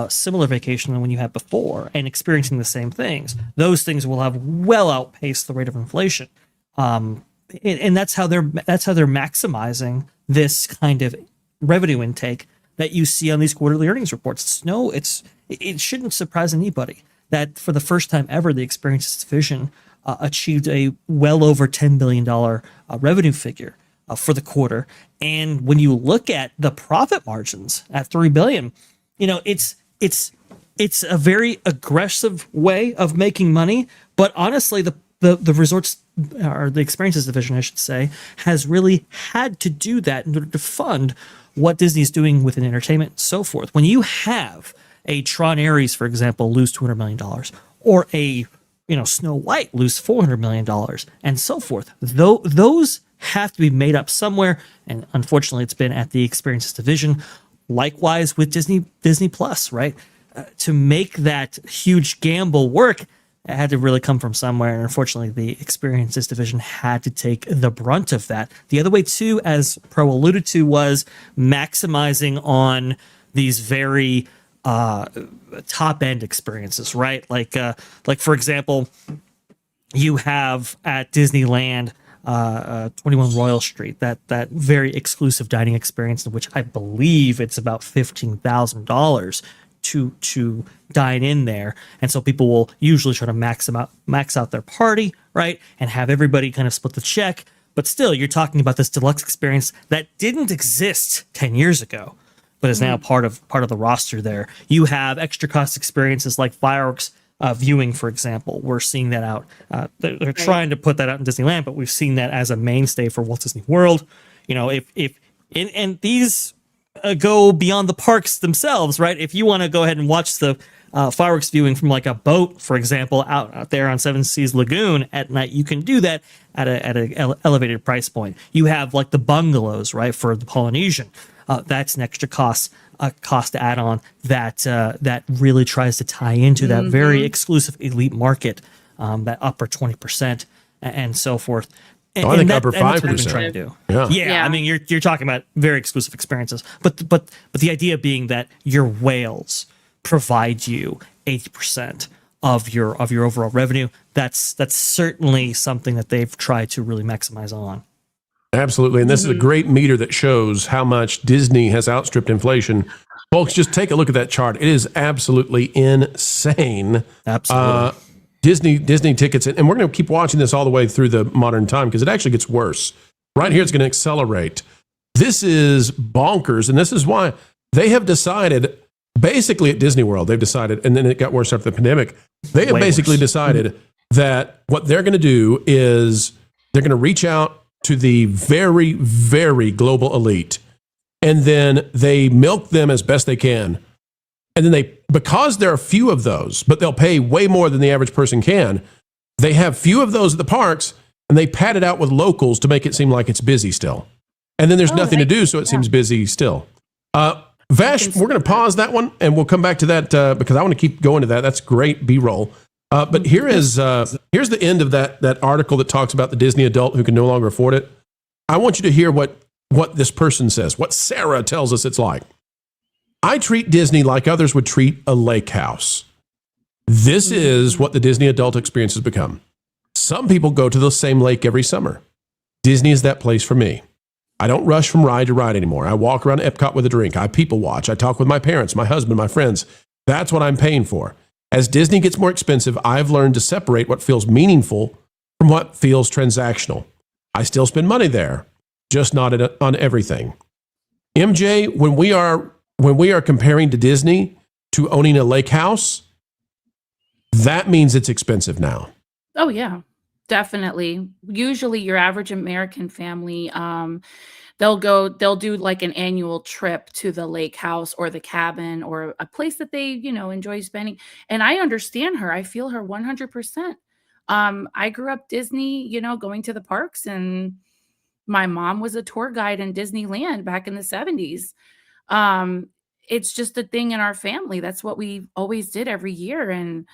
similar vacation than when you had before and experiencing the same things, those things will have well outpaced the rate of inflation. And that's how they're maximizing this kind of revenue intake that you see on these quarterly earnings reports. It shouldn't surprise anybody that for the first time ever, the Experiences division achieved a well over $10 billion revenue figure for the quarter. And when you look at the profit margins at $3 billion, it's a very aggressive way of making money. But honestly, the resorts, or the Experiences division, I should say, has really had to do that in order to fund what Disney's doing within entertainment and so forth. When you have a Tron Ares, for example, lose $200 million, or a Snow White lose $400 million, and so forth, those have to be made up somewhere, and unfortunately, it's been at the Experiences division. Likewise with Disney Plus, right? To make that huge gamble work, it had to really come from somewhere, and unfortunately, the Experiences division had to take the brunt of that. The other way, too, as Pro alluded to, was maximizing on these very top-end experiences, right? Like for example, you have at Disneyland 21 Royal Street, that very exclusive dining experience in which I believe it's about $15,000 to dine in there. And so people will usually try to max out their party, right? And have everybody kind of split the check. But still, you're talking about this deluxe experience that didn't exist 10 years ago, but is now part of the roster there. You have extra cost experiences like fireworks viewing, for example. We're seeing that out. They're trying to put that out in Disneyland, but we've seen that as a mainstay for Walt Disney World. And these go beyond the parks themselves, right? If you want to go ahead and watch the fireworks viewing from like a boat, for example, out there on Seven Seas Lagoon at night, you can do that at an elevated price point. You have like the bungalows, right, for the Polynesian. That's an extra cost add-on that really tries to tie into that very exclusive elite market, that upper 20% and so forth. And, I think upper 5%. That's what they've been trying to do. Yeah. I mean, you're talking about very exclusive experiences, but the idea being that your whales provide you 80% of your overall revenue. That's certainly something that they've tried to really maximize on. Absolutely. And this is a great meter that shows how much Disney has outstripped inflation. Folks, just take a look at that chart. It is absolutely insane. Absolutely. Disney tickets, and we're going to keep watching this all the way through the modern time because it actually gets worse. Right here, it's going to accelerate. This is bonkers, and this is why they have decided, basically at Disney World, they've decided, and then it got worse after the pandemic, they have basically decided that what they're going to do is they're going to reach out to the very, very global elite, and then they milk them as best they can. And then because there are few of those, but they'll pay way more than the average person can, they have few of those at the parks, and they pad it out with locals to make it seem like it's busy still. And then there's Oh, nothing to nice. do, so it seems busy still. Vash, we're going to pause that one, and we'll come back to that because I want to keep going to that. That's great B-roll. But here's the end of that article that talks about the Disney adult who can no longer afford it. I want you to hear what this person says, what Sarah tells us it's like. I treat Disney like others would treat a lake house. This is what the Disney adult experience has become. Some people go to the same lake every summer. Disney is that place for me. I don't rush from ride to ride anymore. I walk around Epcot with a drink. I people watch. I talk with my parents, my husband, my friends. That's what I'm paying for. As Disney gets more expensive, I've learned to separate what feels meaningful from what feels transactional. I still spend money there, just not on everything. MJ, when we are comparing to Disney to owning a lake house, that means it's expensive now. Oh yeah, definitely. Usually your average American family, they'll do like an annual trip to the lake house or the cabin or a place that they, enjoy spending. And I understand her. I feel her 100%. I grew up Disney, going to the parks, and my mom was a tour guide in Disneyland back in the 70s. It's just a thing in our family. That's what we always did every year. And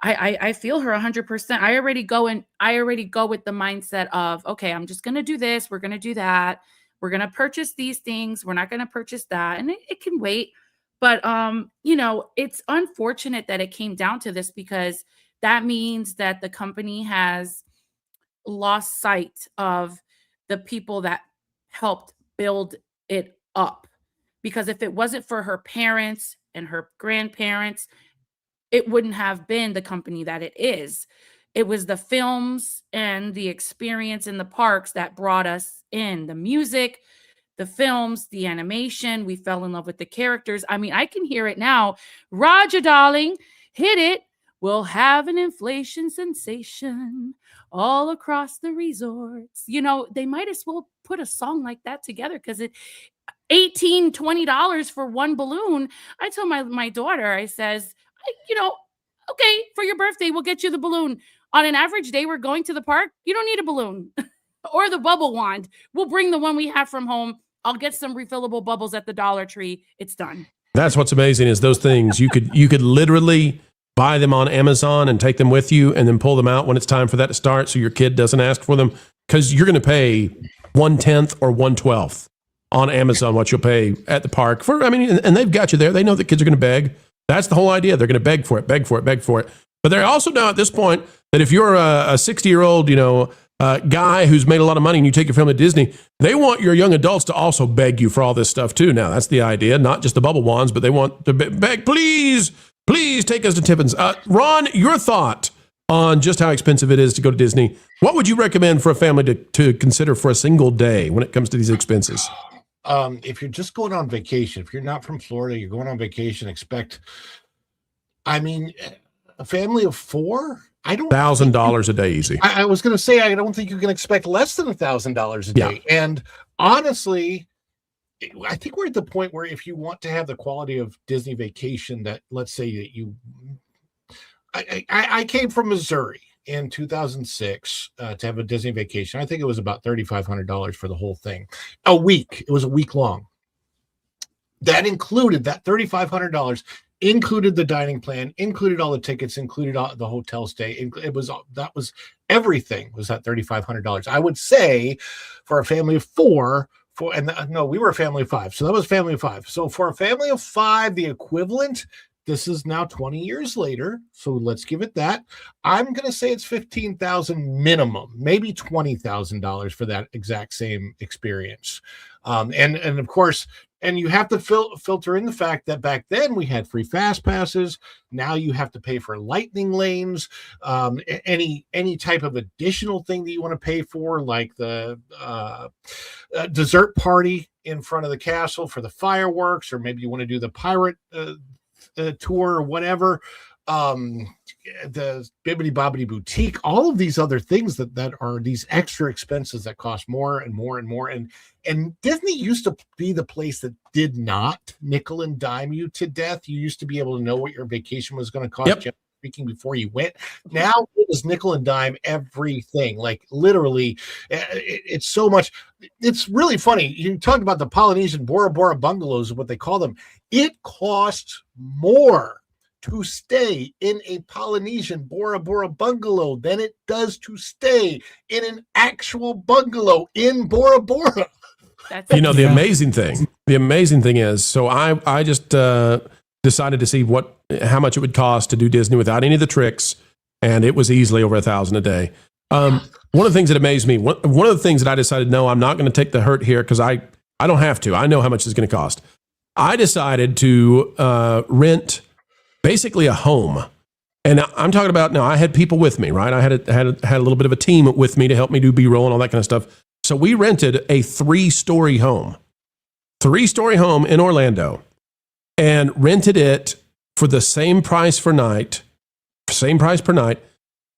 I feel her 100%. I already go with the mindset of, okay, I'm just going to do this. We're going to do that. We're going to purchase these things. We're not going to purchase that. And it can wait. But, it's unfortunate that it came down to this, because that means that the company has lost sight of the people that helped build it up. Because if it wasn't for her parents and her grandparents, it wouldn't have been the company that it is. It was the films and the experience in the parks that brought us in. The music, the films, the animation. We fell in love with the characters. I mean, I can hear it now. Roger, darling, hit it. We'll have an inflation sensation all across the resorts. They might as well put a song like that together, because $18-20 for one balloon. I told my daughter, I says, okay, for your birthday, we'll get you the balloon. On an average day, we're going to the park. You don't need a balloon or the bubble wand. We'll bring the one we have from home. I'll get some refillable bubbles at the Dollar Tree. It's done. That's what's amazing is those things. You could literally buy them on Amazon and take them with you and then pull them out when it's time for that to start, so your kid doesn't ask for them, because you're going to pay 1/10 or 1/12 on Amazon what you'll pay at the park and they've got you there. They know that kids are going to beg. That's the whole idea. They're going to beg for it. But they also know at this point that if you're a 60-year-old, guy who's made a lot of money and you take your family to Disney, they want your young adults to also beg you for all this stuff too. Now, that's the idea, not just the bubble wands, but they want to beg, please take us to Tippins. Ron, your thought on just how expensive it is to go to Disney. What would you recommend for a family to consider for a single day when it comes to these expenses? If you're just going on vacation, if you're not from Florida, you're going on vacation, a family of four, $1,000 a day easy. I was going to say, I don't think you can expect less than $1,000 a day. Yeah. And honestly, I think we're at the point where if you want to have the quality of Disney vacation that, let's say that I came from Missouri in 2006 to have a Disney vacation. I think it was about $3,500 for the whole thing. A week. It was a week long. That included that $3,500 included the dining plan, included all the tickets, included all the hotel stay. That was everything was that $3,500. I would say for a family of four, we were a family of five. So that was family of five. So for a family of five, the equivalent, this is now 20 years later. So let's give it that. I'm going to say it's $15,000 minimum, maybe $20,000 for that exact same experience. And of course, and you have to filter in the fact that back then we had free fast passes. Now you have to pay for lightning lanes, any type of additional thing that you want to pay for, like the dessert party in front of the castle for the fireworks, or maybe you want to do the pirate tour or whatever. The Bibbidi Bobbidi Boutique, all of these other things that are these extra expenses that cost more and more and more. And Disney used to be the place that did not nickel and dime you to death. You used to be able to know what your vacation was going to cost. Yep. You speaking before you went. Now it is nickel and dime everything. Like literally, it's so much. It's really funny. You talked about the Polynesian Bora Bora bungalows, what they call them. It costs more to stay in a Polynesian Bora Bora bungalow than it does to stay in an actual bungalow in Bora Bora. That's The amazing thing is, so I just decided to see how much it would cost to do Disney without any of the tricks, and it was easily over $1,000 a day. One of the things that amazed me, one of the things that I decided, no, I'm not going to take the hurt here because I don't have to. I know how much it's going to cost. I decided to rent basically a home. And I'm talking about, now I had people with me, right? I had a little bit of a team with me to help me do B-roll and all that kind of stuff. So we rented a 3-story home in Orlando, and rented it for the same price per night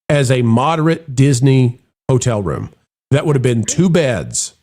as a moderate Disney hotel room. That would have been 2 beds,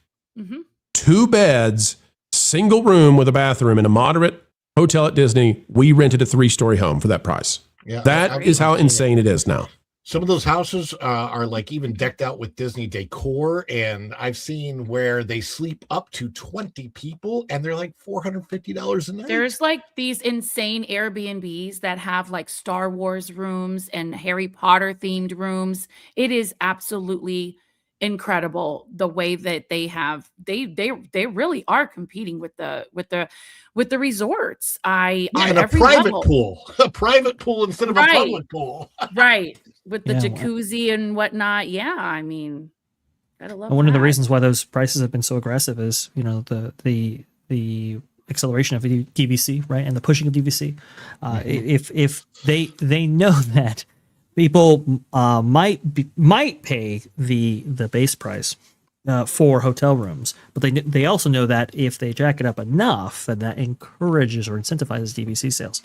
2 beds, single room with a bathroom in a moderate hotel at Disney. We rented a 3-story home for that price. Yeah, that is how insane it is now. Some of those houses are like even decked out with Disney decor, and I've seen where they sleep up to 20 people, and they're like $450 a night. There's like these insane Airbnbs that have like Star Wars rooms and Harry Potter themed rooms. It is absolutely incredible the way that they really are competing with the resorts. And a private pool instead of a public pool. Right. With the jacuzzi and whatnot. Yeah, I mean, gotta love one of the that. reasons why those prices have been so aggressive is, the acceleration of DVC, right, and the pushing of DVC. If they know that people might pay the base price for hotel rooms, but they also know that if they jack it up enough, that encourages or incentivizes DVC sales,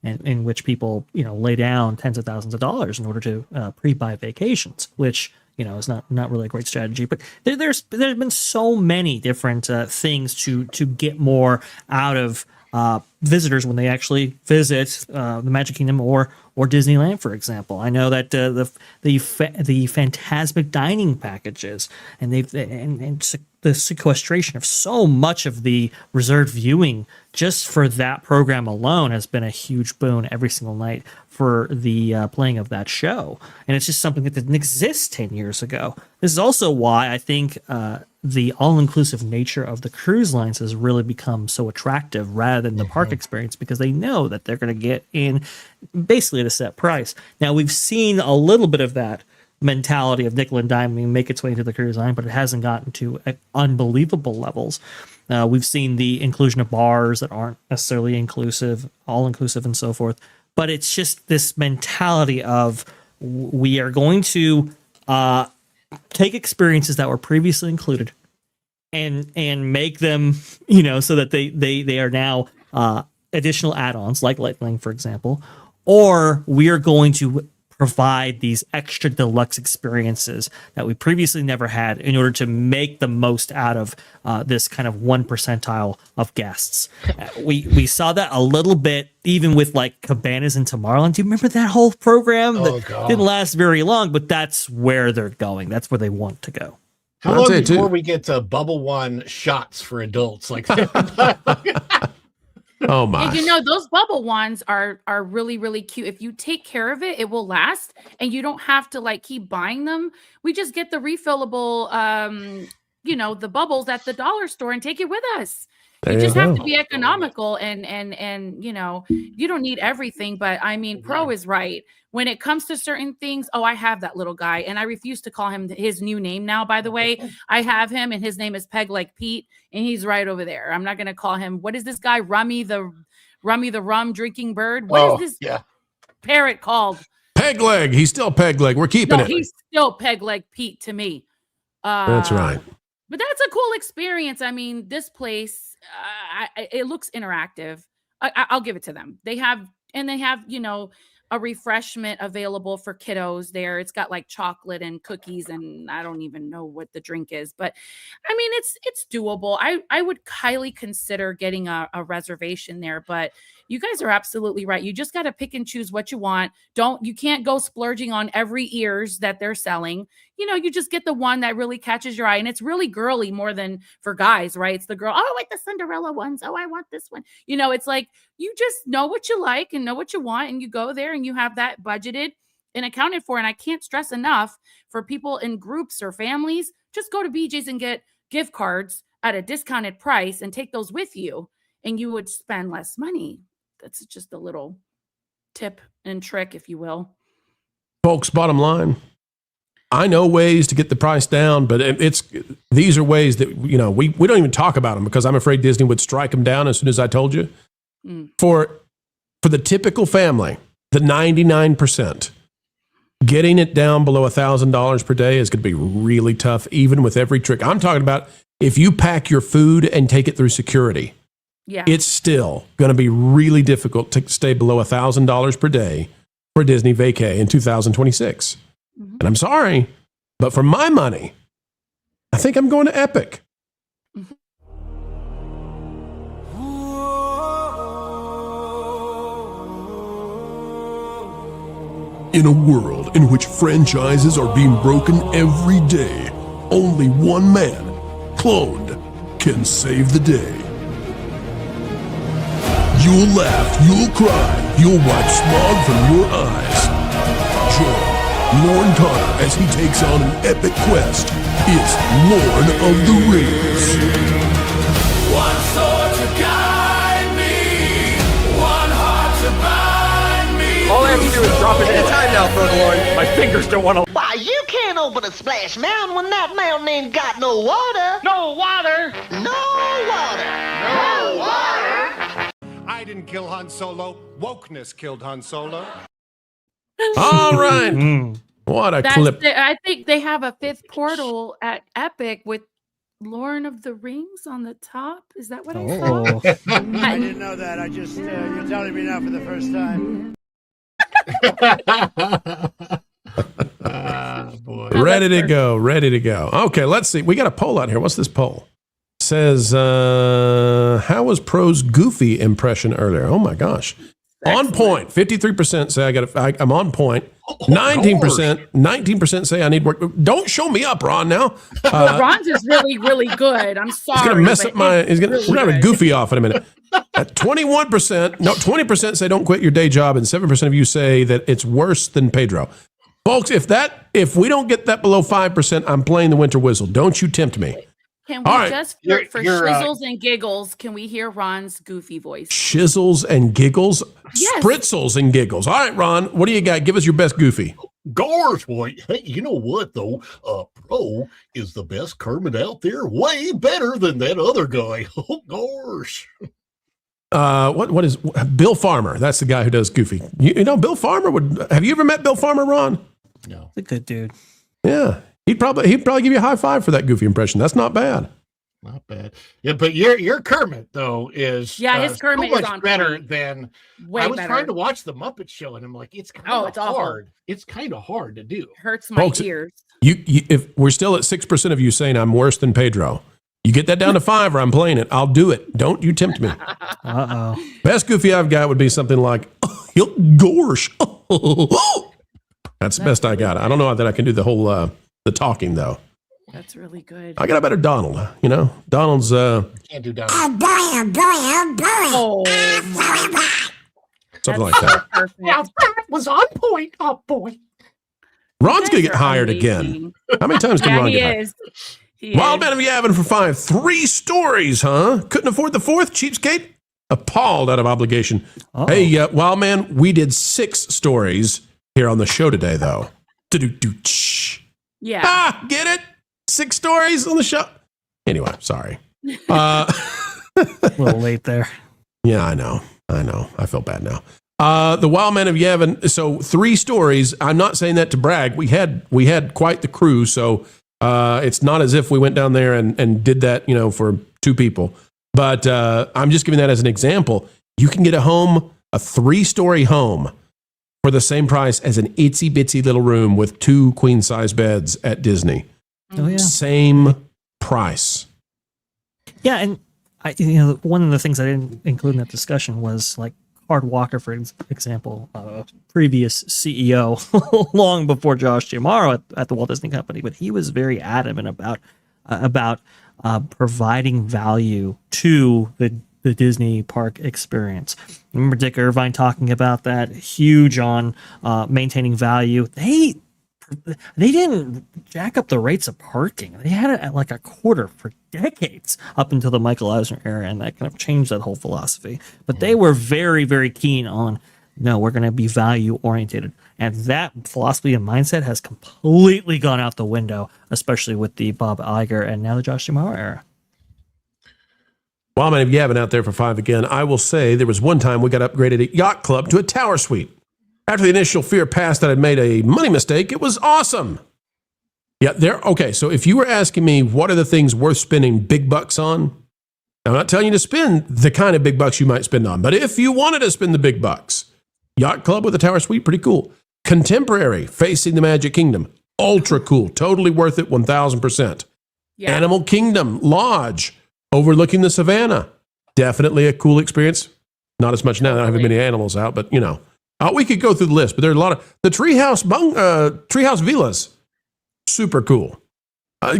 and in which people lay down tens of thousands of dollars in order to pre-buy vacations, which is not really a great strategy. But there's been so many different things to get more out of visitors when they actually visit the Magic Kingdom or Disneyland, for example. I know that the Phantasmic dining packages and the sequestration of so much of the reserved viewing just for that program alone has been a huge boon every single night for the playing of that show. And it's just something that didn't exist 10 years ago. This is also why I think the all-inclusive nature of the cruise lines has really become so attractive rather than the park experience, because they know that they're going to get in basically at a set price. Now, we've seen a little bit of that mentality of nickel and diming make its way into the cruise line, but it hasn't gotten to unbelievable levels. We've seen the inclusion of bars that aren't necessarily inclusive, all-inclusive and so forth. But it's just this mentality of we are going to take experiences that were previously included and make them, so that they are now additional add-ons like Lightning, for example, or we are going to provide these extra deluxe experiences that we previously never had in order to make the most out of this kind of 1 percentile of guests. We saw that a little bit even with like Cabanas in Tomorrowland. Do you remember that whole program? That didn't last very long, but that's where they're going. That's where they want to go. How long before we get to Bubble One shots for adults? Like oh my! And those bubble ones are really, really cute. If you take care of it, it will last, and you don't have to like keep buying them. We just get the refillable, the bubbles at the dollar store and take it with us. You just have to be economical, and you don't need everything. But I mean, Pro is right. When it comes to certain things, I have that little guy, and I refuse to call him his new name now, by the way. I have him, and his name is Peg Like Pete, and he's right over there. I'm not going to call him, what is this guy, Rummy the rum drinking bird? What is this parrot called? Peg Leg. He's still Peg Leg. We're keeping it. He's still Peg Like Pete to me. That's right. But that's a cool experience. I mean, this place, it looks interactive. I'll give it to them. They have, a refreshment available for kiddos there. It's got like chocolate and cookies, and I don't even know what the drink is, but I mean, it's doable. I would highly consider getting a reservation there, but you guys are absolutely right. You just got to pick and choose what you want. You can't go splurging on every ears that they're selling. You just get the one that really catches your eye, and it's really girly more than for guys, right? It's the girl, oh, I like the Cinderella ones. Oh, I want this one. It's like, you just know what you like and know what you want, and you go there and you have that budgeted and accounted for. And I can't stress enough for people in groups or families, just go to BJ's and get gift cards at a discounted price and take those with you, and you would spend less money. That's just a little tip and trick, if you will. Folks, bottom line, I know ways to get the price down, but these are ways that, we don't even talk about them because I'm afraid Disney would strike them down as soon as I told you. For the typical family, the 99%, getting it down below $1,000 per day is going to be really tough, even with every trick. I'm talking about if you pack your food and take it through security, it's still going to be really difficult to stay below $1,000 per day for Disney vacay in 2026. And I'm sorry, but for my money, I think I'm going to Epic. In a world in which franchises are being broken every day, only one man, cloned, can save the day. You'll laugh, you'll cry, you'll wipe smog from your eyes. Join Lorne Connor as he takes on an epic quest. It's Lord of the Rings. One sword to guide me, one heart to bind me. All I have to do is drop it at a time now, Frontierland. My fingers don't want to. Why, you can't open a splash mountain when that mountain ain't got no water. No water. No water. No water. I didn't kill Han Solo. Wokeness killed Han Solo. All right. What a clip. I think they have a 5th portal at Epic with Lord of the Rings on the top. Is that what I saw? I didn't know that. I just, you're telling me now for the first time. Boy. Ready to go. Ready to go. Okay, let's see. We got a poll out here. What's this poll? It says, how was Pro's Goofy impression earlier? Oh my gosh. On point. 53% say I'm on point. 19% say I need work. Don't show me up, Ron, now. Ron's is really, really good. I'm sorry. He's going to mess up we're going to have a Goofy off in a minute. At 20% say don't quit your day job, and 7% of you say that it's worse than Pedro. Folks, if we don't get that below 5%, I'm playing the winter whistle. Don't you tempt me. Can we just, for shizzles and giggles, can we hear Ron's Goofy voice? Shizzles and giggles? Yes. Spritzels and giggles. All right, Ron, what do you got? Give us your best Goofy. Gosh, boy. Hey, you know what, though? Pro is the best Kermit out there. Way better than that other guy. Oh, gosh. What is Bill Farmer? That's the guy who does Goofy. You know, Bill Farmer have you ever met Bill Farmer, Ron? No. He's a good dude. Yeah. He'd probably give you a high five for that Goofy impression. That's not bad. Not bad. Yeah, but your Kermit though is his Kermit so is much on better point. than Way I was better. trying to watch the Muppet Show, and I'm like, it's kind of hard. Awful. It's kind of hard to do. Hurts my Folks, ears. You if we're still at 6% of you saying I'm worse than Pedro, you get that down to 5 or I'm playing it. I'll do it. Don't you tempt me. Best Goofy I've got would be something like, gosh. That's the best I got. I don't know that I can do the whole the talking though. That's really good. I got a better Donald. You know, Donald's can't do Donald. Something like that. Now that was on point. Oh boy. Ron's gonna get hired again. How many times can Ron get hired? Wild Man of Yavin for 5. 3 stories, huh? Couldn't afford the 4th, cheapskate? Appalled out of obligation. Hey, Wild Man, we did 6 stories here on the show today, though. Yeah. Get it? 6 stories on the show. Anyway, sorry. A little late there. Yeah, I know. I feel bad now. The Wild Man of Yavin. So 3 stories. I'm not saying that to brag. We had quite the crew. So it's not as if we went down there and did that, for 2 people. But I'm just giving that as an example. You can get a 3-story home for the same price as an itsy bitsy little room with 2 queen size beds at Disney. Oh yeah. Same price. Yeah, and one of the things I didn't include in that discussion was like Hard Walker, for example, previous CEO long before Josh Giamaro at the Walt Disney Company, but he was very adamant about providing value to the Disney park experience. Remember Dick Irvine talking about that, huge on maintaining value. They didn't jack up the rates of parking. They had it at like a quarter for decades up until the Michael Eisner era, and that kind of changed that whole philosophy. But they were very, very keen on, no, we're going to be value oriented. And that philosophy and mindset has completely gone out the window, especially with the Bob Iger and now the Josh D'Amaro era. Well, man, if you haven't out there for 5 again, I will say there was one time we got upgraded at Yacht Club to a tower suite. After the initial fear passed that I'd made a money mistake, it was awesome. Yeah, okay, so if you were asking me what are the things worth spending big bucks on, I'm not telling you to spend the kind of big bucks you might spend on, but if you wanted to spend the big bucks, Yacht Club with a tower suite, pretty cool. Contemporary, facing the Magic Kingdom, ultra cool, totally worth it, 1,000%. Yeah. Animal Kingdom Lodge, overlooking the savannah, definitely a cool experience. Not as much now, I don't have many animals out, but you know. We could go through the list, but there are a lot of the Treehouse Villas, super cool.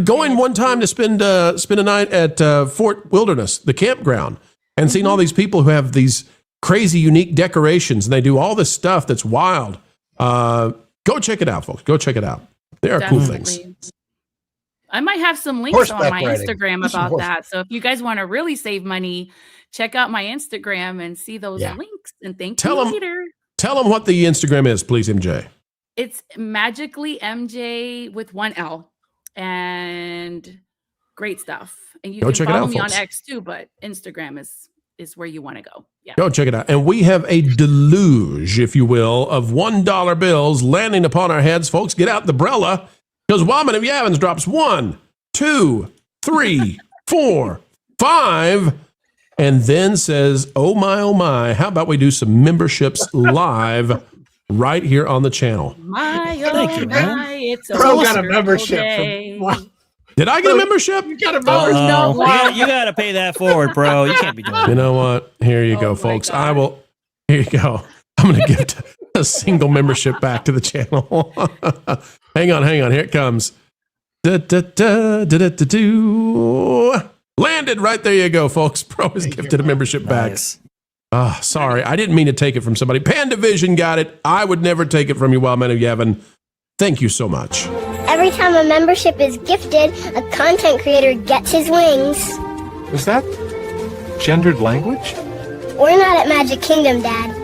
Going one time to spend a night at Fort Wilderness, the campground, and seeing all these people who have these crazy, unique decorations, and they do all this stuff that's wild. Go check it out, folks. Go check it out. There are cool things. I might have some links on my Instagram about that. So if you guys want to really save money, check out my Instagram and see those links. And thank you later. Tell them what the Instagram is, please, MJ. It's Magically MJ with 1 L, and great stuff. And you can follow me on X too, but Instagram is where you want to go. Yeah, go check it out. And we have a deluge, if you will, of $1 bills landing upon our heads, folks. Get out the umbrella, because Woman of Yavins drops 1, 2, 3, 4, 5. And then says, oh my, how about we do some memberships live right here on the channel? Thank you, man. It's Bro got a membership. Did I get a membership? You got a membership. No, you got to pay that forward, bro. You can't be doing that. You know what? Here you go, folks. Here you go. I'm going to give a single membership back to the channel. Hang on. Here it comes. Landed right there. You go, folks. Pro has gifted a membership back. Oh, sorry. I didn't mean to take it from somebody. Panda Vision got it. I would never take it from you, Wild Man of Yavin. Thank you so much. Every time a membership is gifted, a content creator gets his wings. Is that gendered language? We're not at Magic Kingdom, Dad.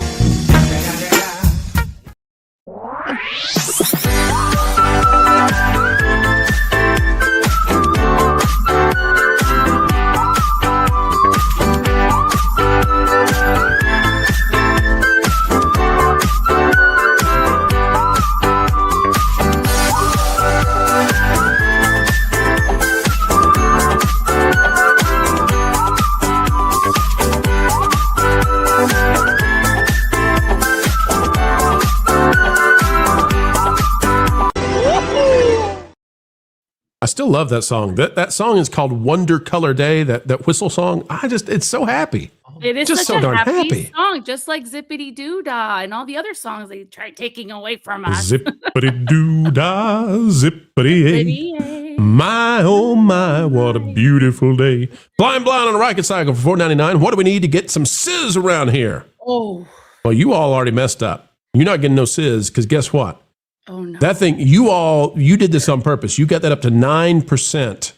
I still love that song. That song is called Wonder Color Day, that whistle song. It's so happy. It is just such so a darn happy song, just like Zippity Doo Dah and all the other songs they tried taking away from us. Zippity doo dah, zippity. My, oh my, what a beautiful day. Blind on a rocket cycle for $4.99. What do we need to get some sizz around here? Oh. Well, you all already messed up. You're not getting no sizz, because guess what? Oh, no. That thing, you did this on purpose. You got that up to 9%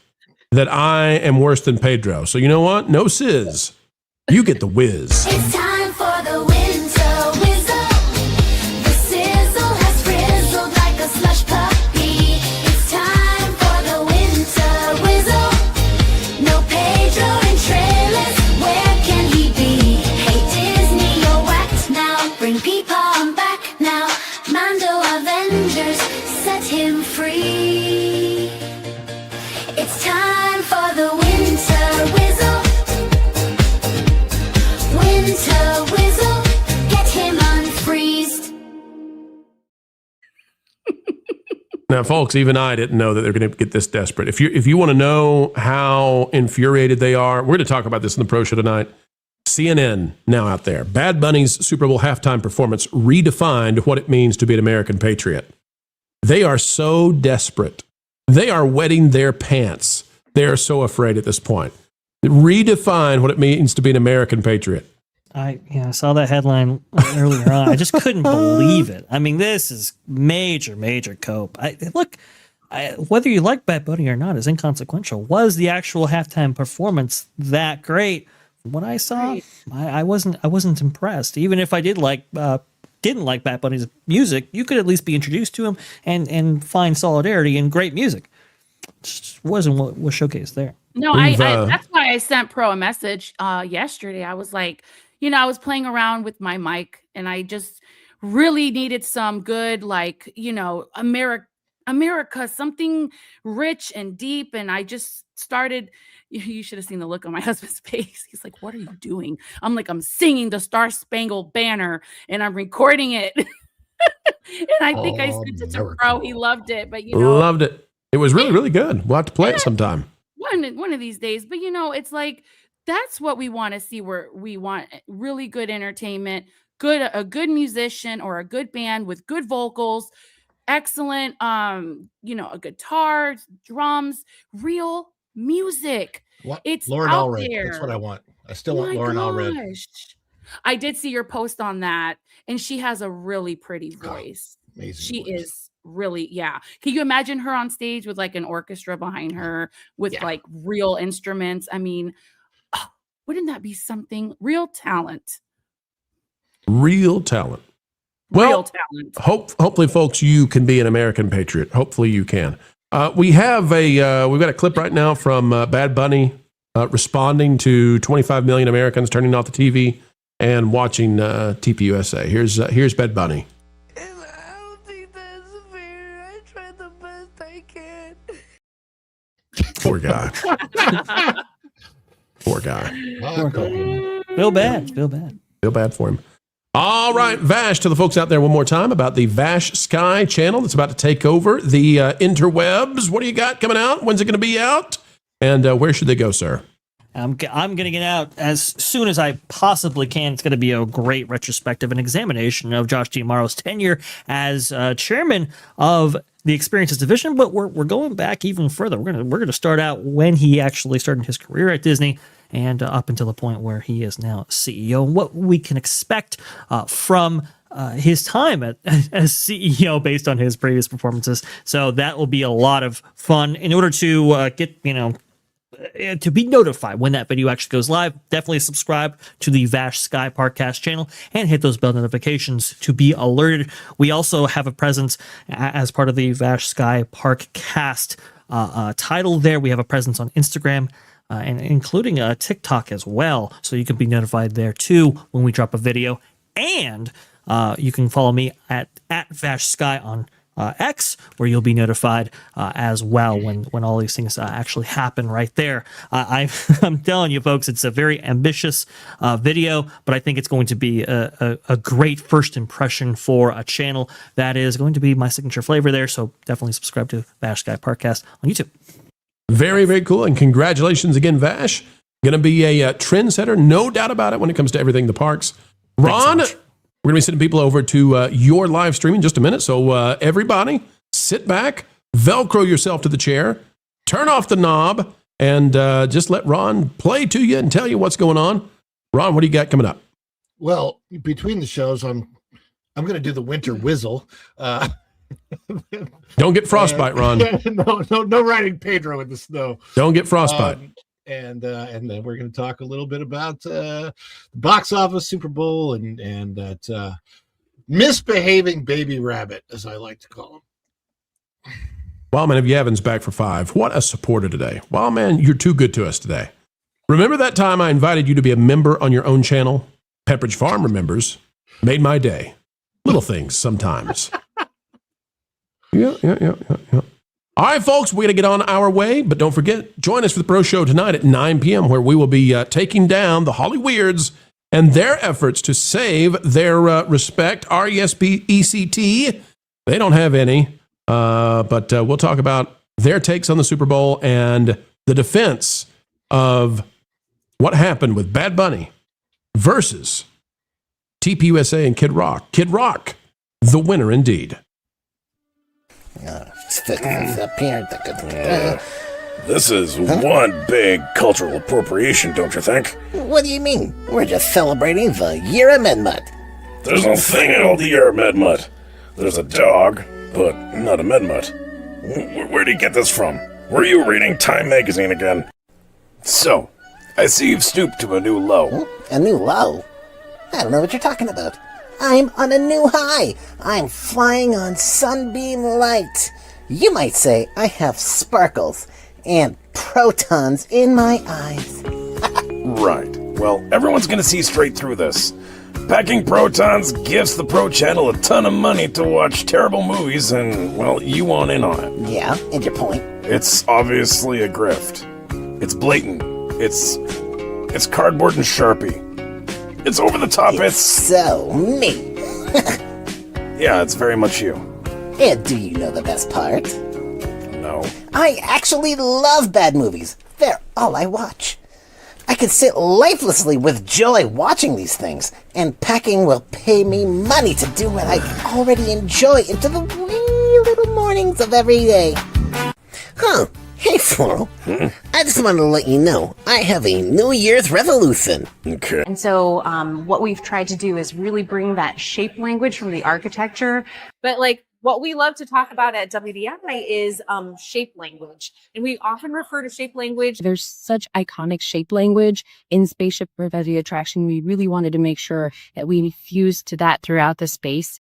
that I am worse than Pedro. So you know what? No sizz. You get the whiz. It's time for the winter whizzle. The sizzle has frizzled like a slush puppy. It's time for the winter whizzle. No Pedro and trailers, where can he be? Hey Disney, you're whacked now. Bring Peepaw back now. Mando Avengers, set him free. It's time for the winter whizzle. Winter whizzle, get him unfreezed. Now, folks, even I didn't know that they're going to get this desperate. If you want to know how infuriated they are, we're going to talk about this in the pro show tonight. CNN now out there. Bad Bunny's Super Bowl halftime performance redefined what it means to be an American patriot. They are so desperate. They are wetting their pants. They are so afraid at this point. Redefine what it means to be an American patriot. I saw that headline earlier on. I just couldn't believe it. I mean, this is major cope. Whether you like Bad Bunny or not is inconsequential. Was the actual halftime performance that great? What I saw, I wasn't impressed. Even if I didn't like Bad Bunny's music, you could at least be introduced to him and find solidarity in great music. Just wasn't what was showcased there. No, I that's why I sent Pro a message yesterday. I was like, I was playing around with my mic and I just really needed some good, America, something rich and deep. And I just started, you should have seen the look on my husband's face. He's like, what are you doing? I'm like, I'm singing the Star Spangled Banner and I'm recording it. And I think I sent it to Pro. He loved it, but loved it. It was really, really good. We'll have to play it sometime. One of these days. But it's like that's what we want to see, where we want really good entertainment, a good musician or a good band with good vocals, excellent a guitar, drums, real music. It's Lauren out Allred. there. That's what I want. I still want Lauren Allred. I did see your post on that, and she has a really pretty voice. Amazing. She voice. is really, yeah. Can you imagine her on stage with like an orchestra behind her with like real instruments? I mean, wouldn't that be something? Real talent. Real talent. Well, hopefully, folks, you can be an American patriot. Hopefully, you can. We've got a clip right now from Bad Bunny responding to 25 million Americans turning off the TV and watching TPUSA. Here's Bad Bunny. Poor guy. Poor guy. Feel bad. Feel bad for him. All right, Vash, to the folks out there one more time about the Vash Sky channel that's about to take over the interwebs. What do you got coming out? When's it going to be out? And where should they go, sir? I'm going to get out as soon as I possibly can. It's going to be a great retrospective and examination of Josh D'Amaro's tenure as chairman of the Experiences Division, but we're going back even further. We're going to start out when he actually started his career at Disney and up until the point where he is now CEO, and what we can expect from his time as CEO based on his previous performances. So that will be a lot of fun. In order to get to be notified when that video actually goes live, definitely subscribe to the Vash Sky Parkcast channel and hit those bell notifications to be alerted. We also have a presence as part of the Vash Sky Parkcast title there. We have a presence on Instagram and including TikTok as well, so you can be notified there too when we drop a video. And you can follow me at Vash Sky on X, where you'll be notified as well when all these things actually happen right there. I'm telling you, folks, it's a very ambitious video, but I think it's going to be a great first impression for a channel that is going to be my signature flavor there. So definitely subscribe to Vash Sky Parkcast on YouTube. Very, very cool. And congratulations again, Vash. Going to be a trendsetter, no doubt about it, when it comes to everything in the parks. Ron, we're going to be sending people over to your live stream in just a minute. So everybody, sit back, Velcro yourself to the chair, turn off the knob, and just let Ron play to you and tell you what's going on. Ron, what do you got coming up? Well, between the shows, I'm going to do the winter whizzle. Don't get frostbite, Ron. No riding Pedro in the snow. Don't get frostbite. And then we're going to talk a little bit about the box office, Super Bowl, and that misbehaving baby rabbit, as I like to call him. Wildman of Yavin's back for 5. What a supporter today. Wildman, you're too good to us today. Remember that time I invited you to be a member on your own channel? Pepperidge Farm remembers. Made my day. Little things sometimes. Yeah. All right, folks, we're going to get on our way, but don't forget, join us for the Pro Show tonight at 9 p.m., where we will be taking down the Holly Weirds and their efforts to save their respect, RESPECT. They don't have any, but we'll talk about their takes on the Super Bowl and the defense of what happened with Bad Bunny versus TPUSA and Kid Rock. Kid Rock, the winner indeed. This is one big cultural appropriation, don't you think? What do you mean? We're just celebrating the year of Medmut. There's no thing called the year of Medmut. There's a dog, but not a Medmut. Where did you get this from? Were you reading Time magazine again? So, I see you've stooped to a new low. A new low? I don't know what you're talking about. I'm on a new high. I'm flying on sunbeam light. You might say I have sparkles and protons in my eyes. Right. Well, everyone's gonna see straight through this. Packing protons gives the Pro Channel a ton of money to watch terrible movies, and, well, you want in on it. Yeah, and your point? It's obviously a grift. It's blatant. It's cardboard and Sharpie. It's over the top. It's so me. Yeah, it's very much you. And do you know the best part? No. I actually love bad movies. They're all I watch. I could sit lifelessly with joy watching these things, and packing will pay me money to do what I already enjoy into the wee little mornings of every day. Huh. Hey, Floral. I just wanted to let you know I have a New Year's resolution. Okay. And so what we've tried to do is really bring that shape language from the architecture. But like what we love to talk about at WDI is shape language. And we often refer to shape language. There's such iconic shape language in Spaceship Rivetti Attraction. We really wanted to make sure that we fused to that throughout the space.